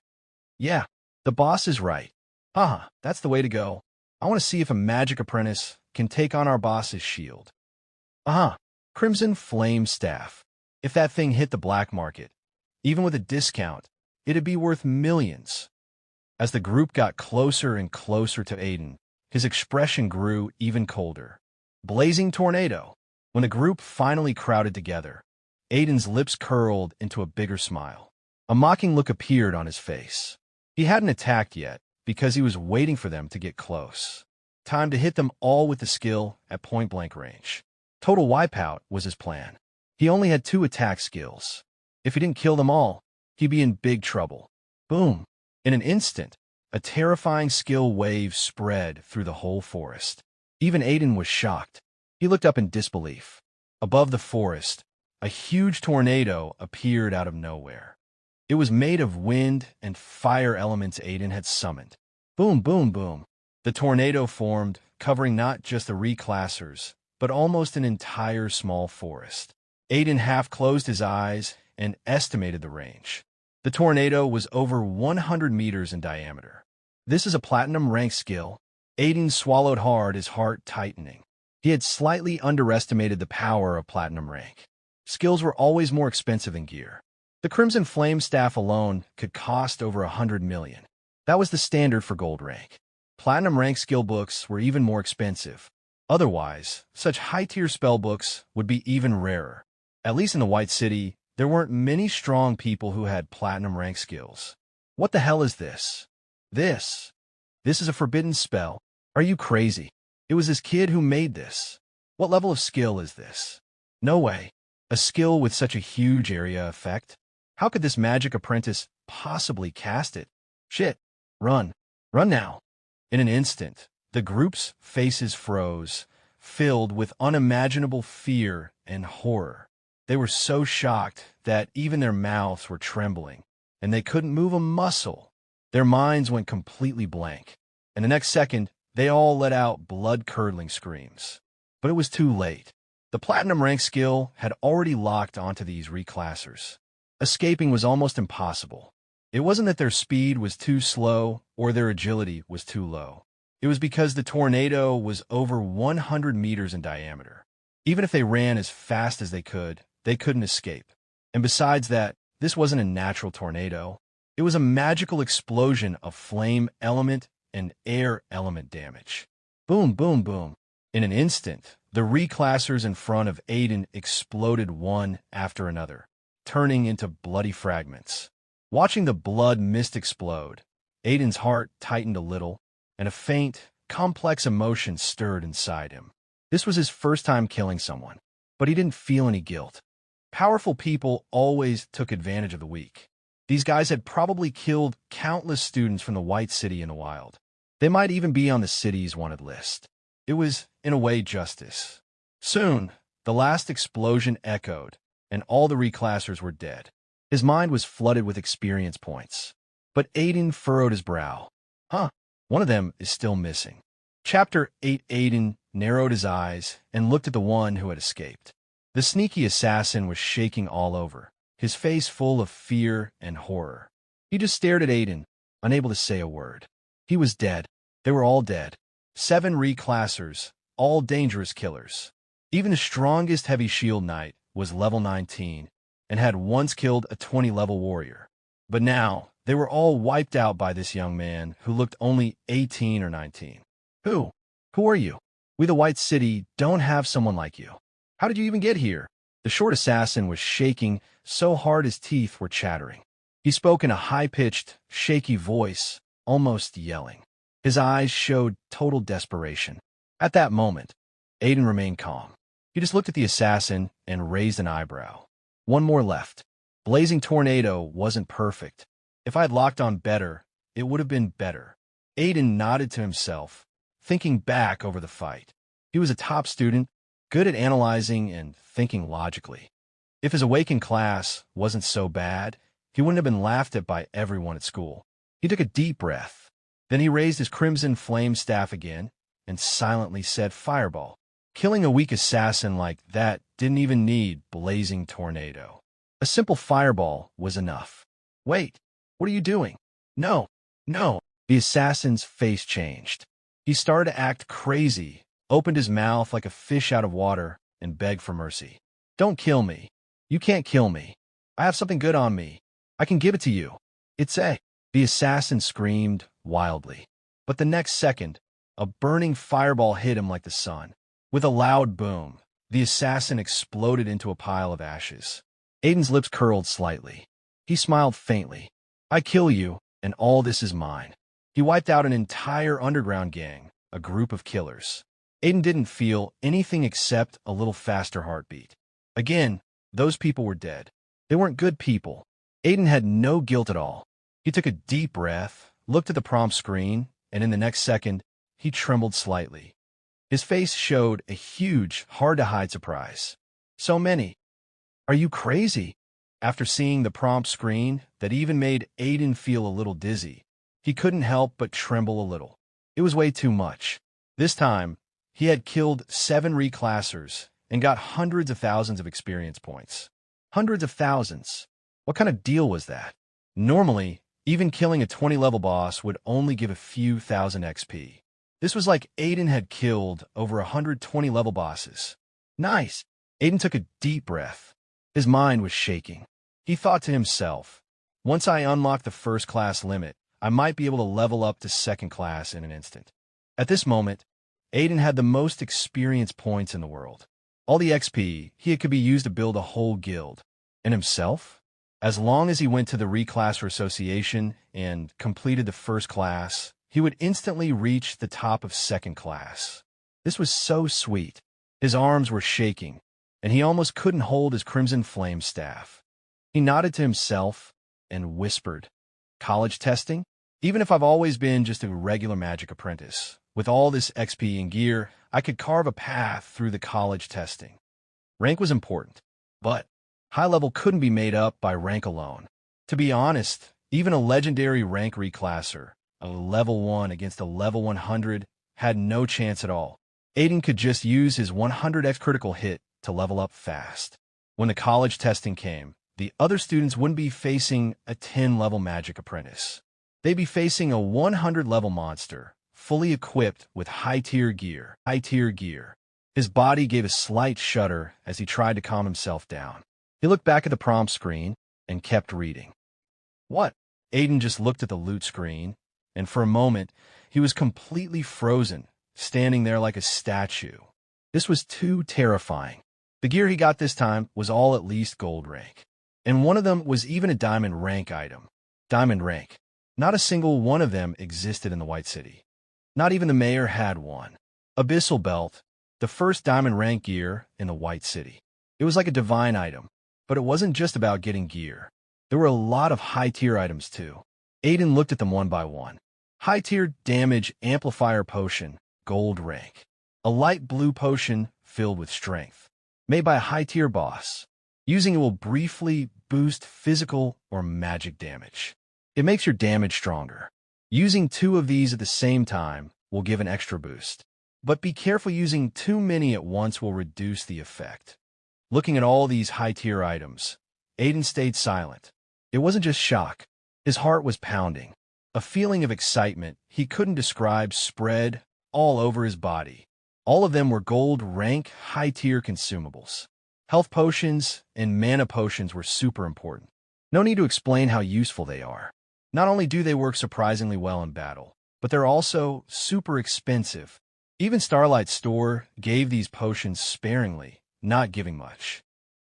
"Yeah, the boss is right. Haha, that's the way to go. I want to see if a Magic Apprentice can take on our boss's shield. Crimson Flame Staff. If that thing hit the black market, even with a discount, it'd be worth millions." As the group got closer and closer to Aiden, his expression grew even colder. Blazing Tornado. When the group finally crowded together, Aiden's lips curled into a bigger smile. A mocking look appeared on his face. He hadn't attacked yet because he was waiting for them to get close. Time to hit them all with the skill at point-blank range. Total wipeout was his plan. He only had 2 attack skills. If he didn't kill them all, he'd be in big trouble. Boom! In an instant, a terrifying skill wave spread through the whole forest. Even Aiden was shocked. He looked up in disbelief. Above the forest, a huge tornado appeared out of nowhere. It was made of wind and fire elements Aiden had summoned. Boom, boom, boom. The tornado formed, covering not just the reclassers, but almost an entire small forest. Aiden half closed his eyes and estimated the range. The tornado was over 100 meters in diameter. This is a platinum rank skill. Aiden swallowed hard, his heart tightening. He had slightly underestimated the power of platinum rank. Skills were always more expensive than gear. The Crimson Flame Staff alone could cost over 100 million. That was the standard for gold rank. Platinum rank skill books were even more expensive. Otherwise, such high-tier spell books would be even rarer. At least in the White City, there weren't many strong people who had platinum rank skills. What the hell is this? This is a forbidden spell. Are you crazy? It was this kid who made this. What level of skill is this? No way. A skill with such a huge area effect? How could this Magic Apprentice possibly cast it? Shit. Run. Run now. In an instant, the group's faces froze, filled with unimaginable fear and horror. They were so shocked that even their mouths were trembling, and they couldn't move a muscle. Their minds went completely blank, and the next second, they all let out blood-curdling screams. But it was too late. The platinum rank skill had already locked onto these reclassers. Escaping was almost impossible. It wasn't that their speed was too slow or their agility was too low. It was because the tornado was over 100 meters in diameter. Even if they ran as fast as they couldn't escape. And besides that, this wasn't a natural tornado. It was a magical explosion of flame element and air element damage. Boom, boom, boom. In an instant, the reclassers in front of Aiden exploded one after another, turning into bloody fragments. Watching the blood mist explode, Aiden's heart tightened a little, and a faint, complex emotion stirred inside him. This was his first time killing someone, but he didn't feel any guilt. Powerful people always took advantage of the weak. These guys had probably killed countless students from the White City in the wild. They might even be on the city's wanted list. It was, in a way, justice. Soon, the last explosion echoed, and all the reclassers were dead. His mind was flooded with experience points. But Aiden furrowed his brow. One of them is still missing. Chapter 8. Aiden narrowed his eyes and looked at the one who had escaped. The sneaky assassin was shaking all over, his face full of fear and horror. He just stared at Aiden, unable to say a word. He was dead. They were all dead. 7 reclassers, all dangerous killers. Even the strongest heavy shield knight was level 19 and had once killed a 20-level warrior. But now, they were all wiped out by this young man who looked only 18 or 19. Who are you? We the White City don't have someone like you. How did you even get here? The short assassin was shaking so hard his teeth were chattering. He spoke in a high-pitched, shaky voice, almost yelling. His eyes showed total desperation. At that moment, Aiden remained calm. He just looked at the assassin and raised an eyebrow. One more left. Blazing Tornado wasn't perfect. If I had locked on better, it would have been better. Aiden nodded to himself, thinking back over the fight. He was a top student, good at analyzing and thinking logically. If his awakened class wasn't so bad, he wouldn't have been laughed at by everyone at school. He took a deep breath. Then he raised his crimson flame staff again and silently said fireball. Killing a weak assassin like that didn't even need Blazing Tornado. A simple fireball was enough. Wait, what are you doing? No. The assassin's face changed. He started to act crazy, opened his mouth like a fish out of water, and begged for mercy. Don't kill me. You can't kill me. I have something good on me. I can give it to you. It's a... The assassin screamed wildly. But the next second, a burning fireball hit him like the sun. With a loud boom, the assassin exploded into a pile of ashes. Aiden's lips curled slightly. He smiled faintly. I kill you, and all this is mine. He wiped out an entire underground gang, a group of killers. Aiden didn't feel anything except a little faster heartbeat. Again, those people were dead. They weren't good people. Aiden had no guilt at all. He took a deep breath, looked at the prompt screen, and in the next second, he trembled slightly. His face showed a huge, hard-to-hide surprise. So many. Are you crazy? After seeing the prompt screen that even made Aiden feel a little dizzy, he couldn't help but tremble a little. It was way too much. This time, he had killed 7 reclassers and got hundreds of thousands of experience points. Hundreds of thousands. What kind of deal was that? Normally, even killing a 20-level boss would only give a few thousand XP. This was like Aiden had killed over 120-level bosses. Nice! Aiden took a deep breath. His mind was shaking. He thought to himself, once I unlock the first class limit, I might be able to level up to second class in an instant. At this moment, Aiden had the most experience points in the world. All the XP could be used to build a whole guild. And himself? As long as he went to the Reclasser Association and completed the first class, he would instantly reach the top of second class. This was so sweet. His arms were shaking, and he almost couldn't hold his crimson flame staff. He nodded to himself and whispered, college testing? Even if I've always been just a regular Magic Apprentice, with all this XP and gear, I could carve a path through the college testing. Rank was important, but high level couldn't be made up by rank alone. To be honest, even a legendary rank reclasser, a level 1 against a level 100, had no chance at all. Aiden could just use his 100x critical hit to level up fast. When the college testing came, the other students wouldn't be facing a 10-level Magic Apprentice. They'd be facing a 100-level monster, fully equipped with high-tier gear. His body gave a slight shudder as he tried to calm himself down. He looked back at the prompt screen and kept reading. What? Aiden just looked at the loot screen, and for a moment, he was completely frozen, standing there like a statue. This was too terrifying. The gear he got this time was all at least gold rank, and one of them was even a diamond rank item. Diamond rank. Not a single one of them existed in the White City. Not even the mayor had one. Abyssal Belt, the first diamond rank gear in the White City. It was like a divine item, but it wasn't just about getting gear. There were a lot of high-tier items too. Aiden looked at them one by one. High-tier damage amplifier potion, gold rank. A light blue potion filled with strength. Made by a high-tier boss. Using it will briefly boost physical or magic damage. It makes your damage stronger. Using 2 of these at the same time will give an extra boost. But be careful, using too many at once will reduce the effect. Looking at all these high-tier items, Aiden stayed silent. It wasn't just shock. His heart was pounding. A feeling of excitement he couldn't describe spread all over his body. All of them were gold rank, high-tier consumables. Health potions and mana potions were super important. No need to explain how useful they are. Not only do they work surprisingly well in battle, but they're also super expensive. Even Starlight's store gave these potions sparingly, not giving much.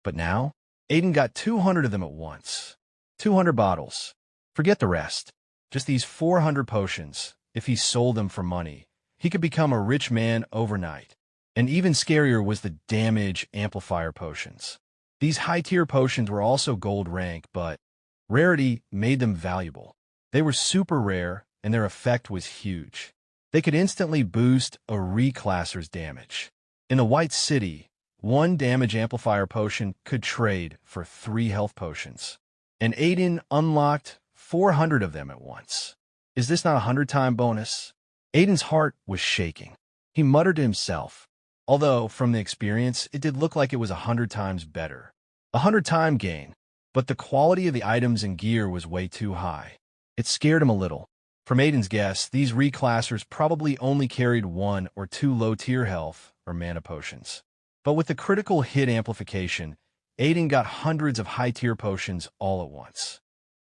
But now, Aiden got 200 of them at once. 200 bottles. Forget the rest. Just these 400 potions. If he sold them for money, he could become a rich man overnight. And even scarier was the damage amplifier potions. These high-tier potions were also gold rank, but rarity made them valuable. They were super rare, and their effect was huge. They could instantly boost a reclasser's damage. In the White City, 1 damage amplifier potion could trade for 3 health potions. And Aiden unlocked 400 of them at once. Is this not a 100-time bonus? Aiden's heart was shaking. He muttered to himself, although from the experience, it did look like it was 100 times better. 100-time gain, but the quality of the items and gear was way too high. It scared him a little. From Aiden's guess, these reclassers probably only carried 1 or 2 low-tier health or mana potions. But with the critical hit amplification, Aiden got hundreds of high-tier potions all at once.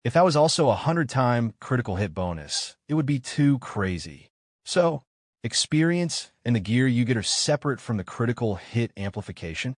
If that was also a 100-time critical hit bonus, it would be too crazy. So, experience and the gear you get are separate from the critical hit amplification.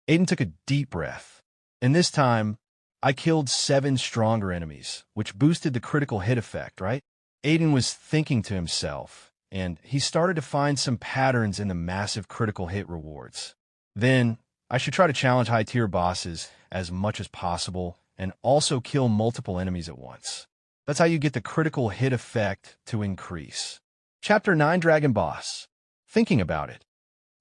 Aiden took a deep breath, and this time, I killed 7 stronger enemies, which boosted the critical hit effect, right? Aiden was thinking to himself, and he started to find some patterns in the massive critical hit rewards. Then, I should try to challenge high-tier bosses as much as possible and also kill multiple enemies at once. That's how you get the critical hit effect to increase. Chapter 9 Dragon Boss. Thinking about it,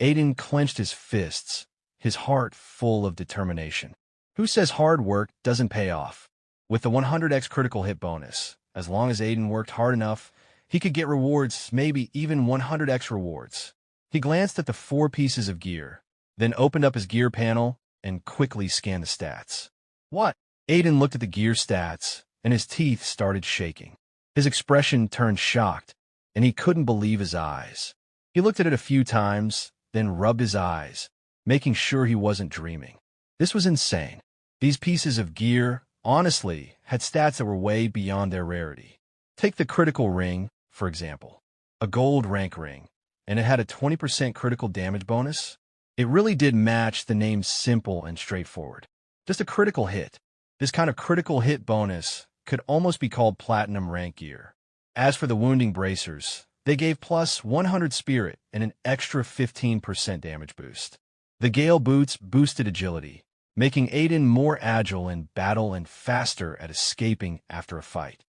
Aiden clenched his fists, his heart full of determination. Who says hard work doesn't pay off? With the 100x critical hit bonus, as long as Aiden worked hard enough, he could get rewards, maybe even 100x rewards. He glanced at the 4 pieces of gear, then opened up his gear panel and quickly scanned the stats. What? Aiden looked at the gear stats, and his teeth started shaking. His expression turned shocked, and he couldn't believe his eyes. He looked at it a few times, then rubbed his eyes, making sure he wasn't dreaming. This was insane. These pieces of gear, honestly, had stats that were way beyond their rarity. Take the critical ring, for example. A gold rank ring, and it had a 20% critical damage bonus. It really did match the name, simple and straightforward. Just a critical hit. This kind of critical hit bonus could almost be called platinum rank gear. As for the wounding bracers, they gave plus 100 spirit and an extra 15% damage boost. The Gale boots boosted agility, making Aiden more agile in battle and faster at escaping after a fight.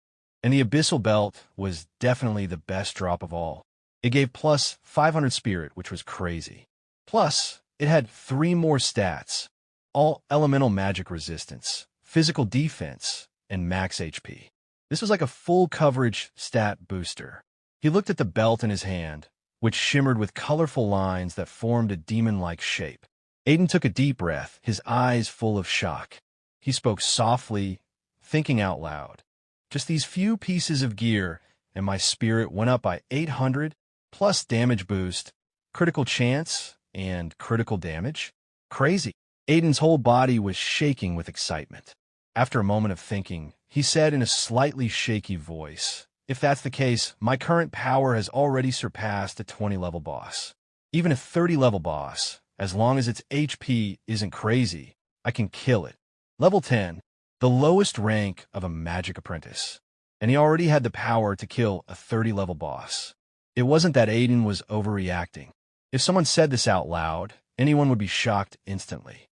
And the Abyssal Belt was definitely the best drop of all. It gave plus 500 spirit, which was crazy. Plus, it had 3 more stats, all elemental magic resistance, physical defense, and max HP. This was like a full coverage stat booster. He looked at the belt in his hand, which shimmered with colorful lines that formed a demon-like shape. Aiden took a deep breath, his eyes full of shock. He spoke softly, thinking out loud. Just these few pieces of gear, and my spirit went up by 800, plus damage boost, critical chance, and critical damage. Crazy. Aiden's whole body was shaking with excitement. After a moment of thinking, he said in a slightly shaky voice. If that's the case, my current power has already surpassed a 20-level boss. Even a 30-level boss, as long as its HP isn't crazy, I can kill it. Level 10, the lowest rank of a Magic Apprentice. And he already had the power to kill a 30-level boss. It wasn't that Aiden was overreacting. If someone said this out loud, anyone would be shocked instantly.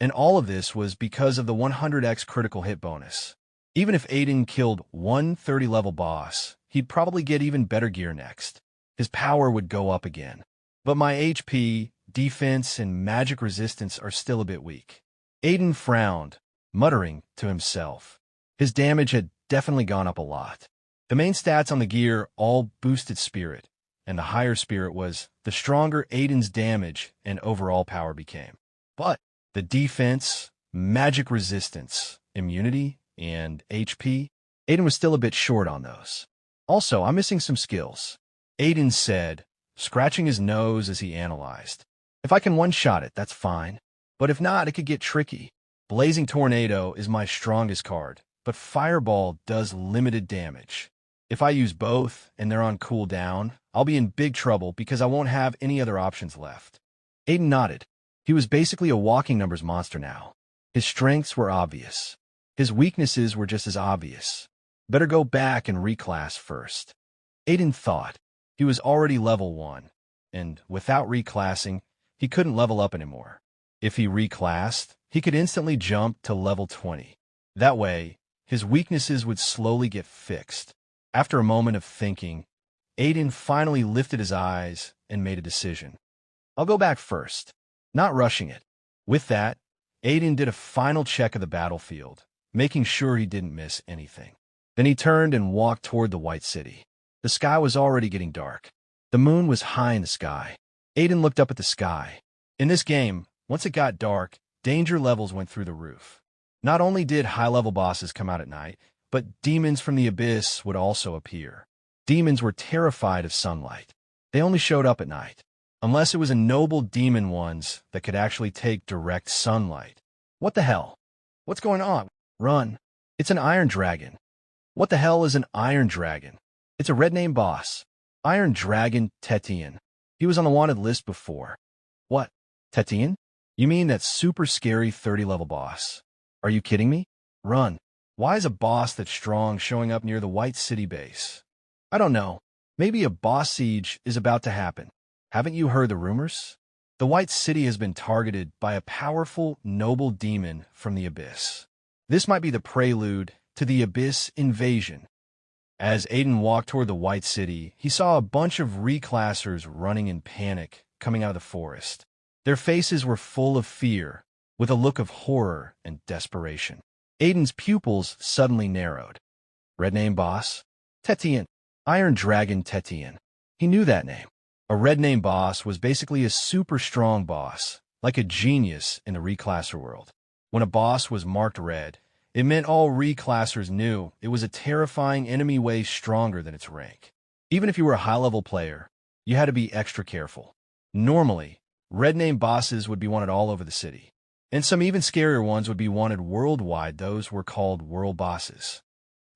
And all of this was because of the 100x critical hit bonus. Even if Aiden killed one 30-level boss, he'd probably get even better gear next. His power would go up again. But my HP, defense, and magic resistance are still a bit weak. Aiden frowned, muttering to himself. His damage had definitely gone up a lot. The main stats on the gear all boosted spirit, and the higher spirit was, the stronger Aiden's damage and overall power became. But the defense, magic resistance, immunity, and HP, Aiden was still a bit short on those. Also, I'm missing some skills, Aiden said, scratching his nose as he analyzed. If I can one-shot it, that's fine. But if not, it could get tricky. Blazing Tornado is my strongest card, but Fireball does limited damage. If I use both and they're on cooldown, I'll be in big trouble because I won't have any other options left. Aiden nodded. He was basically a walking numbers monster now. His strengths were obvious. His weaknesses were just as obvious. Better go back and reclass first. Aiden thought. He was already level 1, and without reclassing, he couldn't level up anymore. If he reclassed, he could instantly jump to level 20. That way, his weaknesses would slowly get fixed. After a moment of thinking, Aiden finally lifted his eyes and made a decision. I'll go back first, not rushing it. With that, Aiden did a final check of the battlefield, making sure he didn't miss anything. Then he turned and walked toward the White City. The sky was already getting dark. The moon was high in the sky. Aiden looked up at the sky. In this game, once it got dark, danger levels went through the roof. Not only did high-level bosses come out at night, but demons from the abyss would also appear. Demons were terrified of sunlight. They only showed up at night, unless it was a noble demon ones that could actually take direct sunlight. What the hell? What's going on? Run. It's an Iron Dragon. What the hell is an Iron Dragon? It's a red name boss. Iron Dragon Tetian. He was on the wanted list before. What? Tetian? You mean that super scary 30-level boss? Are you kidding me? Run. Why is a boss that's strong showing up near the White City base? I don't know. Maybe a boss siege is about to happen. Haven't you heard the rumors? The White City has been targeted by a powerful, noble demon from the abyss. This might be the prelude to the abyss invasion. As Aiden walked toward the White City, he saw a bunch of reclassers running in panic coming out of the forest. Their faces were full of fear, with a look of horror and desperation. Aiden's pupils suddenly narrowed. Red name boss? Tetian. Iron Dragon Tetian. He knew that name. A red name boss was basically a super strong boss, like a genius in the reclasser world. When a boss was marked red, it meant all reclassers knew it was a terrifying enemy way stronger than its rank. Even if you were a high-level player, you had to be extra careful. Normally, red name bosses would be wanted all over the city. And some even scarier ones would be wanted worldwide. Those were called world bosses.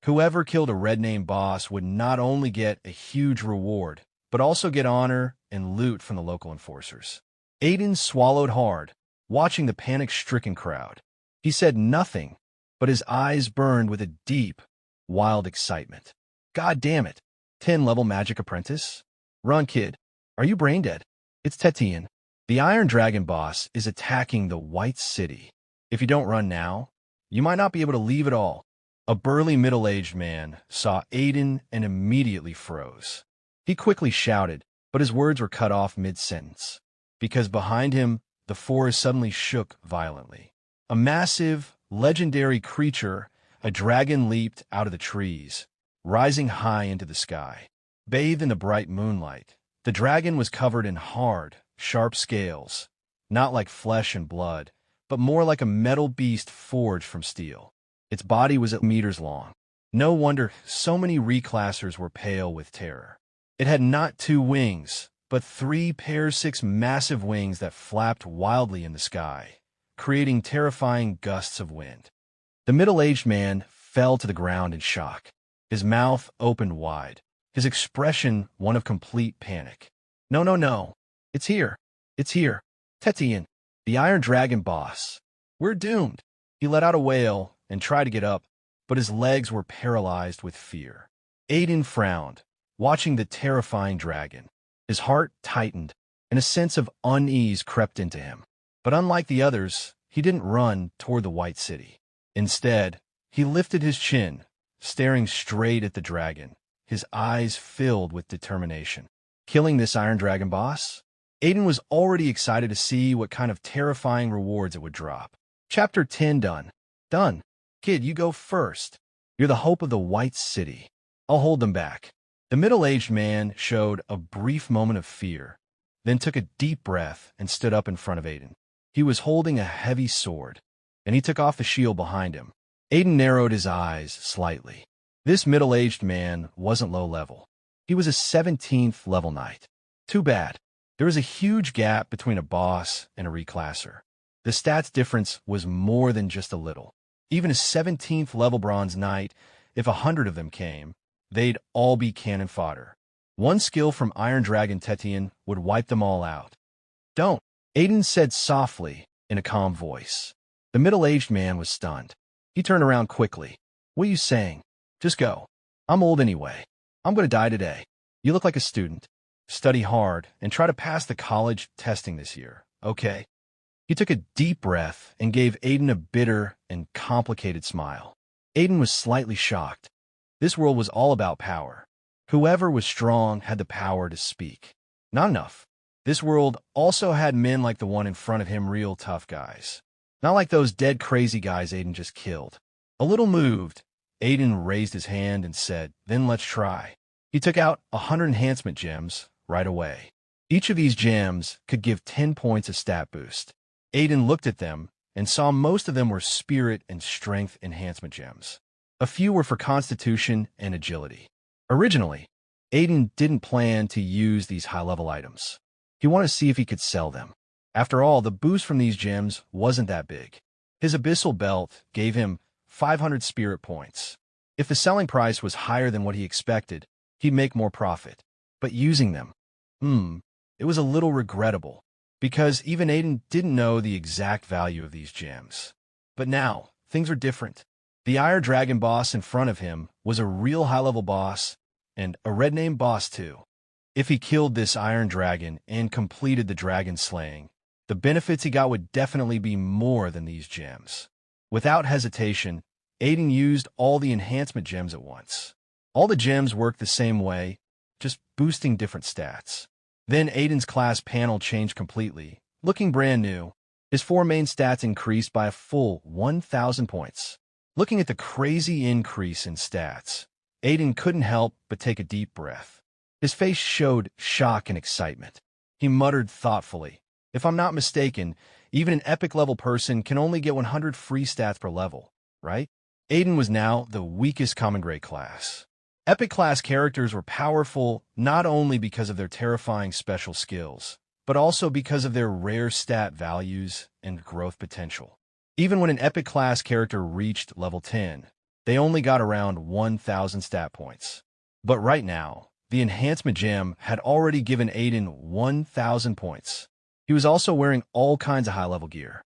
Whoever killed a red name boss would not only get a huge reward, but also get honor and loot from the local enforcers. Aiden swallowed hard, watching the panic-stricken crowd. He said nothing, but his eyes burned with a deep, wild excitement. God damn it! 10-level Magic Apprentice? Run, kid. Are you brain dead? It's Tetian. The Iron Dragon boss is attacking the White City. If you don't run now, you might not be able to leave at all. A burly middle-aged man saw Aiden and immediately froze. He quickly shouted, but his words were cut off mid-sentence, because behind him, the forest suddenly shook violently. A massive, legendary creature, a dragon, leaped out of the trees, rising high into the sky. Bathed in the bright moonlight, the dragon was covered in hard, sharp scales, not like flesh and blood, but more like a metal beast forged from steel. Its body was at meters long. No wonder so many reclassers were pale with terror. It had not 2 wings, but 3 pairs 6 massive wings that flapped wildly in the sky, creating terrifying gusts of wind. The middle-aged man fell to the ground in shock. His mouth opened wide, his expression one of complete panic. No, no, no. It's here. It's here. Tetian, the Iron Dragon boss. We're doomed. He let out a wail and tried to get up, but his legs were paralyzed with fear. Aiden frowned, watching the terrifying dragon. His heart tightened, and a sense of unease crept into him. But unlike the others, he didn't run toward the White City. Instead, he lifted his chin, staring straight at the dragon, his eyes filled with determination. Killing this Iron Dragon boss? Aiden was already excited to see what kind of terrifying rewards it would drop. Chapter 10 done. Done. Kid, you go first. You're the hope of the White City. I'll hold them back. The middle-aged man showed a brief moment of fear, then took a deep breath and stood up in front of Aiden. He was holding a heavy sword, and he took off the shield behind him. Aiden narrowed his eyes slightly. This middle-aged man wasn't low level. He was a 17th level knight. Too bad. There was a huge gap between a boss and a reclasser. The stats difference was more than just a little. Even a 17th level bronze knight, if 100 of them came, they'd all be cannon fodder. One skill from Iron Dragon Tetian would wipe them all out. Don't, Aiden said softly in a calm voice. The middle-aged man was stunned. He turned around quickly. What are you saying? Just go. I'm old anyway. I'm going to die today. You look like a student. Study hard and try to pass the college testing this year, okay? He took a deep breath and gave Aiden a bitter and complicated smile. Aiden was slightly shocked. This world was all about power. Whoever was strong had the power to speak. Not enough. This world also had men like the one in front of him, real tough guys. Not like those dead crazy guys Aiden just killed. A little moved, Aiden raised his hand and said, then let's try. He took out 100 enhancement gems right away. Each of these gems could give 10 points of stat boost. Aiden looked at them and saw most of them were spirit and strength enhancement gems. A few were for constitution and agility. Originally, Aiden didn't plan to use these high-level items. He wanted to see if he could sell them. After all, the boost from these gems wasn't that big. His abyssal belt gave him 500 spirit points. If the selling price was higher than what he expected, he'd make more profit. But using them, it was a little regrettable, because even Aiden didn't know the exact value of these gems. But now, things are different. The Iron Dragon boss in front of him was a real high-level boss, and a red name boss too. If he killed this Iron Dragon and completed the dragon slaying, the benefits he got would definitely be more than these gems. Without hesitation, Aiden used all the enhancement gems at once. All the gems worked the same way, just boosting different stats. Then Aiden's class panel changed completely, looking brand new. His 4 main stats increased by a full 1,000 points. Looking at the crazy increase in stats, Aiden couldn't help but take a deep breath. His face showed shock and excitement. He muttered thoughtfully, if I'm not mistaken, even an epic-level person can only get 100 free stats per level, right? Aiden was now the weakest common grade class. Epic-class characters were powerful not only because of their terrifying special skills, but also because of their rare stat values and growth potential. Even when an epic-class character reached level 10, they only got around 1,000 stat points. But right now, the enhancement gem had already given Aiden 1,000 points. He was also wearing all kinds of high-level gear.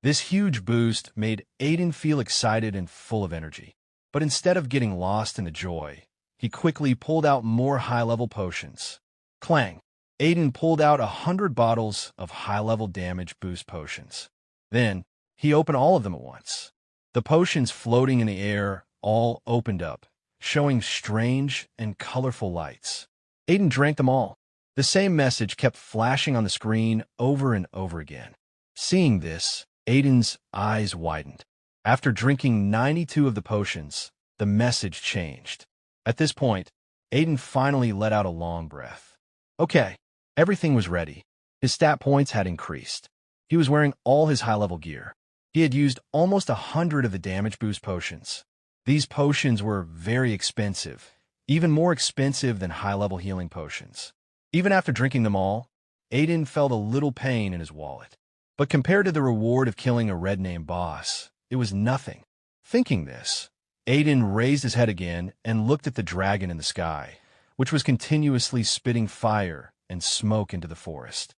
This huge boost made Aiden feel excited and full of energy. But instead of getting lost in the joy, he quickly pulled out more high-level potions. Clang! Aiden pulled out 100 bottles of high-level damage boost potions. Then, he opened all of them at once. The potions floating in the air all opened up, showing strange and colorful lights. Aiden drank them all. The same message kept flashing on the screen over and over again. Seeing this, Aiden's eyes widened. After drinking 92 of the potions, the message changed. At this point, Aiden finally let out a long breath. Okay, everything was ready. His stat points had increased. He was wearing all his high-level gear. He had used almost 100 of the damage boost potions. These potions were very expensive, even more expensive than high-level healing potions. Even after drinking them all, Aiden felt a little pain in his wallet. But compared to the reward of killing a red name boss, it was nothing. Thinking this, Aiden raised his head again and looked at the dragon in the sky, which was continuously spitting fire and smoke into the forest.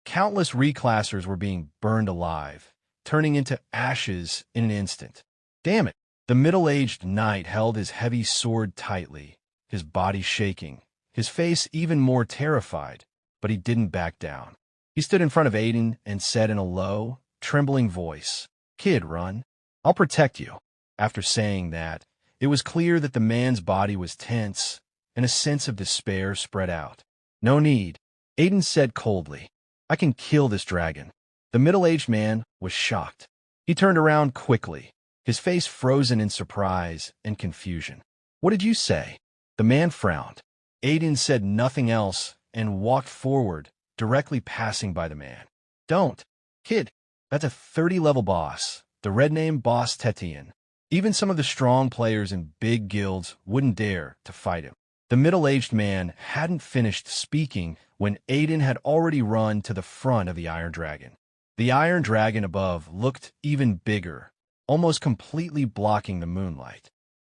Countless reclassers were being burned alive, turning into ashes in an instant. Damn it! The middle-aged knight held his heavy sword tightly, his body shaking, his face even more terrified, but he didn't back down. He stood in front of Aiden and said in a low, trembling voice, "Kid, run. I'll protect you." After saying that, it was clear that the man's body was tense, and a sense of despair spread out. "No need," Aiden said coldly. "I can kill this dragon." The middle-aged man was shocked. He turned around quickly, his face frozen in surprise and confusion. "What did you say?" The man frowned. Aiden said nothing else and walked forward, directly passing by the man. "Don't. Kid, that's a 30-level boss, the red-name boss Tetian. Even some of the strong players in big guilds wouldn't dare to fight him." The middle-aged man hadn't finished speaking when Aiden had already run to the front of the Iron Dragon. The Iron Dragon above looked even bigger, almost completely blocking the moonlight.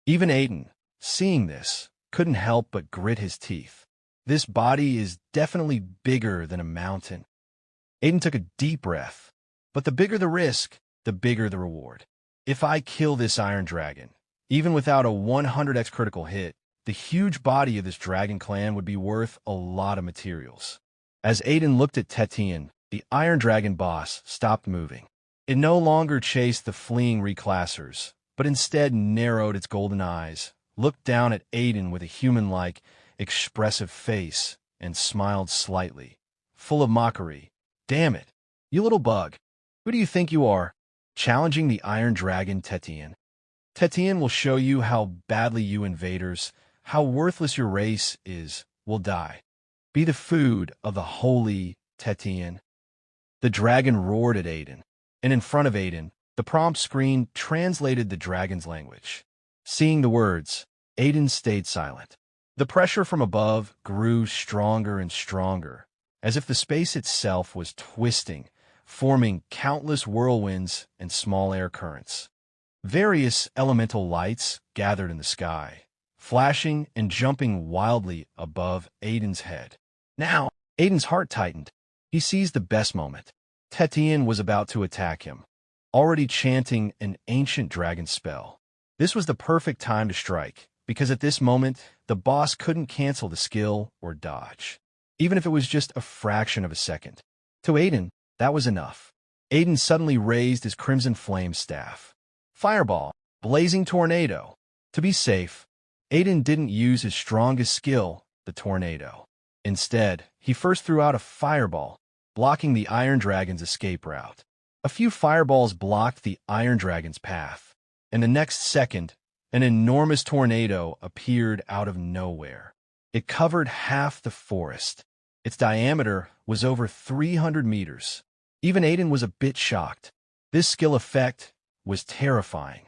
Even Aiden, seeing this, couldn't help but grit his teeth. This body is definitely bigger than a mountain. Aiden took a deep breath. But the bigger the risk, the bigger the reward. If I kill this Iron Dragon, even without a 100x critical hit, the huge body of this dragon clan would be worth a lot of materials. As Aiden looked at Tetian, the Iron Dragon boss stopped moving. It no longer chased the fleeing reclassers, but instead narrowed its golden eyes, looked down at Aiden with a human-like, expressive face, and smiled slightly, full of mockery. "Damn it, you little bug. Who do you think you are, challenging the Iron Dragon, Tetian? Tetian will show you how badly you invaders, how worthless your race is, will die. Be the food of the holy Tetian." The dragon roared at Aiden, and in front of Aiden, the prompt screen translated the dragon's language. Seeing the words, Aiden stayed silent. The pressure from above grew stronger and stronger, as if the space itself was twisting, forming countless whirlwinds and small air currents. Various elemental lights gathered in the sky, flashing and jumping wildly above Aiden's head. Now, Aiden's heart tightened. He seized the best moment. Tetian was about to attack him, already chanting an ancient dragon spell. This was the perfect time to strike, because at this moment, the boss couldn't cancel the skill or dodge, even if it was just a fraction of a second. To Aiden, that was enough. Aiden suddenly raised his crimson flame staff. Fireball, blazing tornado. To be safe, Aiden didn't use his strongest skill, the tornado. Instead, he first threw out a fireball, blocking the Iron Dragon's escape route. A few fireballs blocked the Iron Dragon's path, and the next second, an enormous tornado appeared out of nowhere. It covered half the forest. Its diameter was over 300 meters. Even Aiden was a bit shocked. This skill effect was terrifying.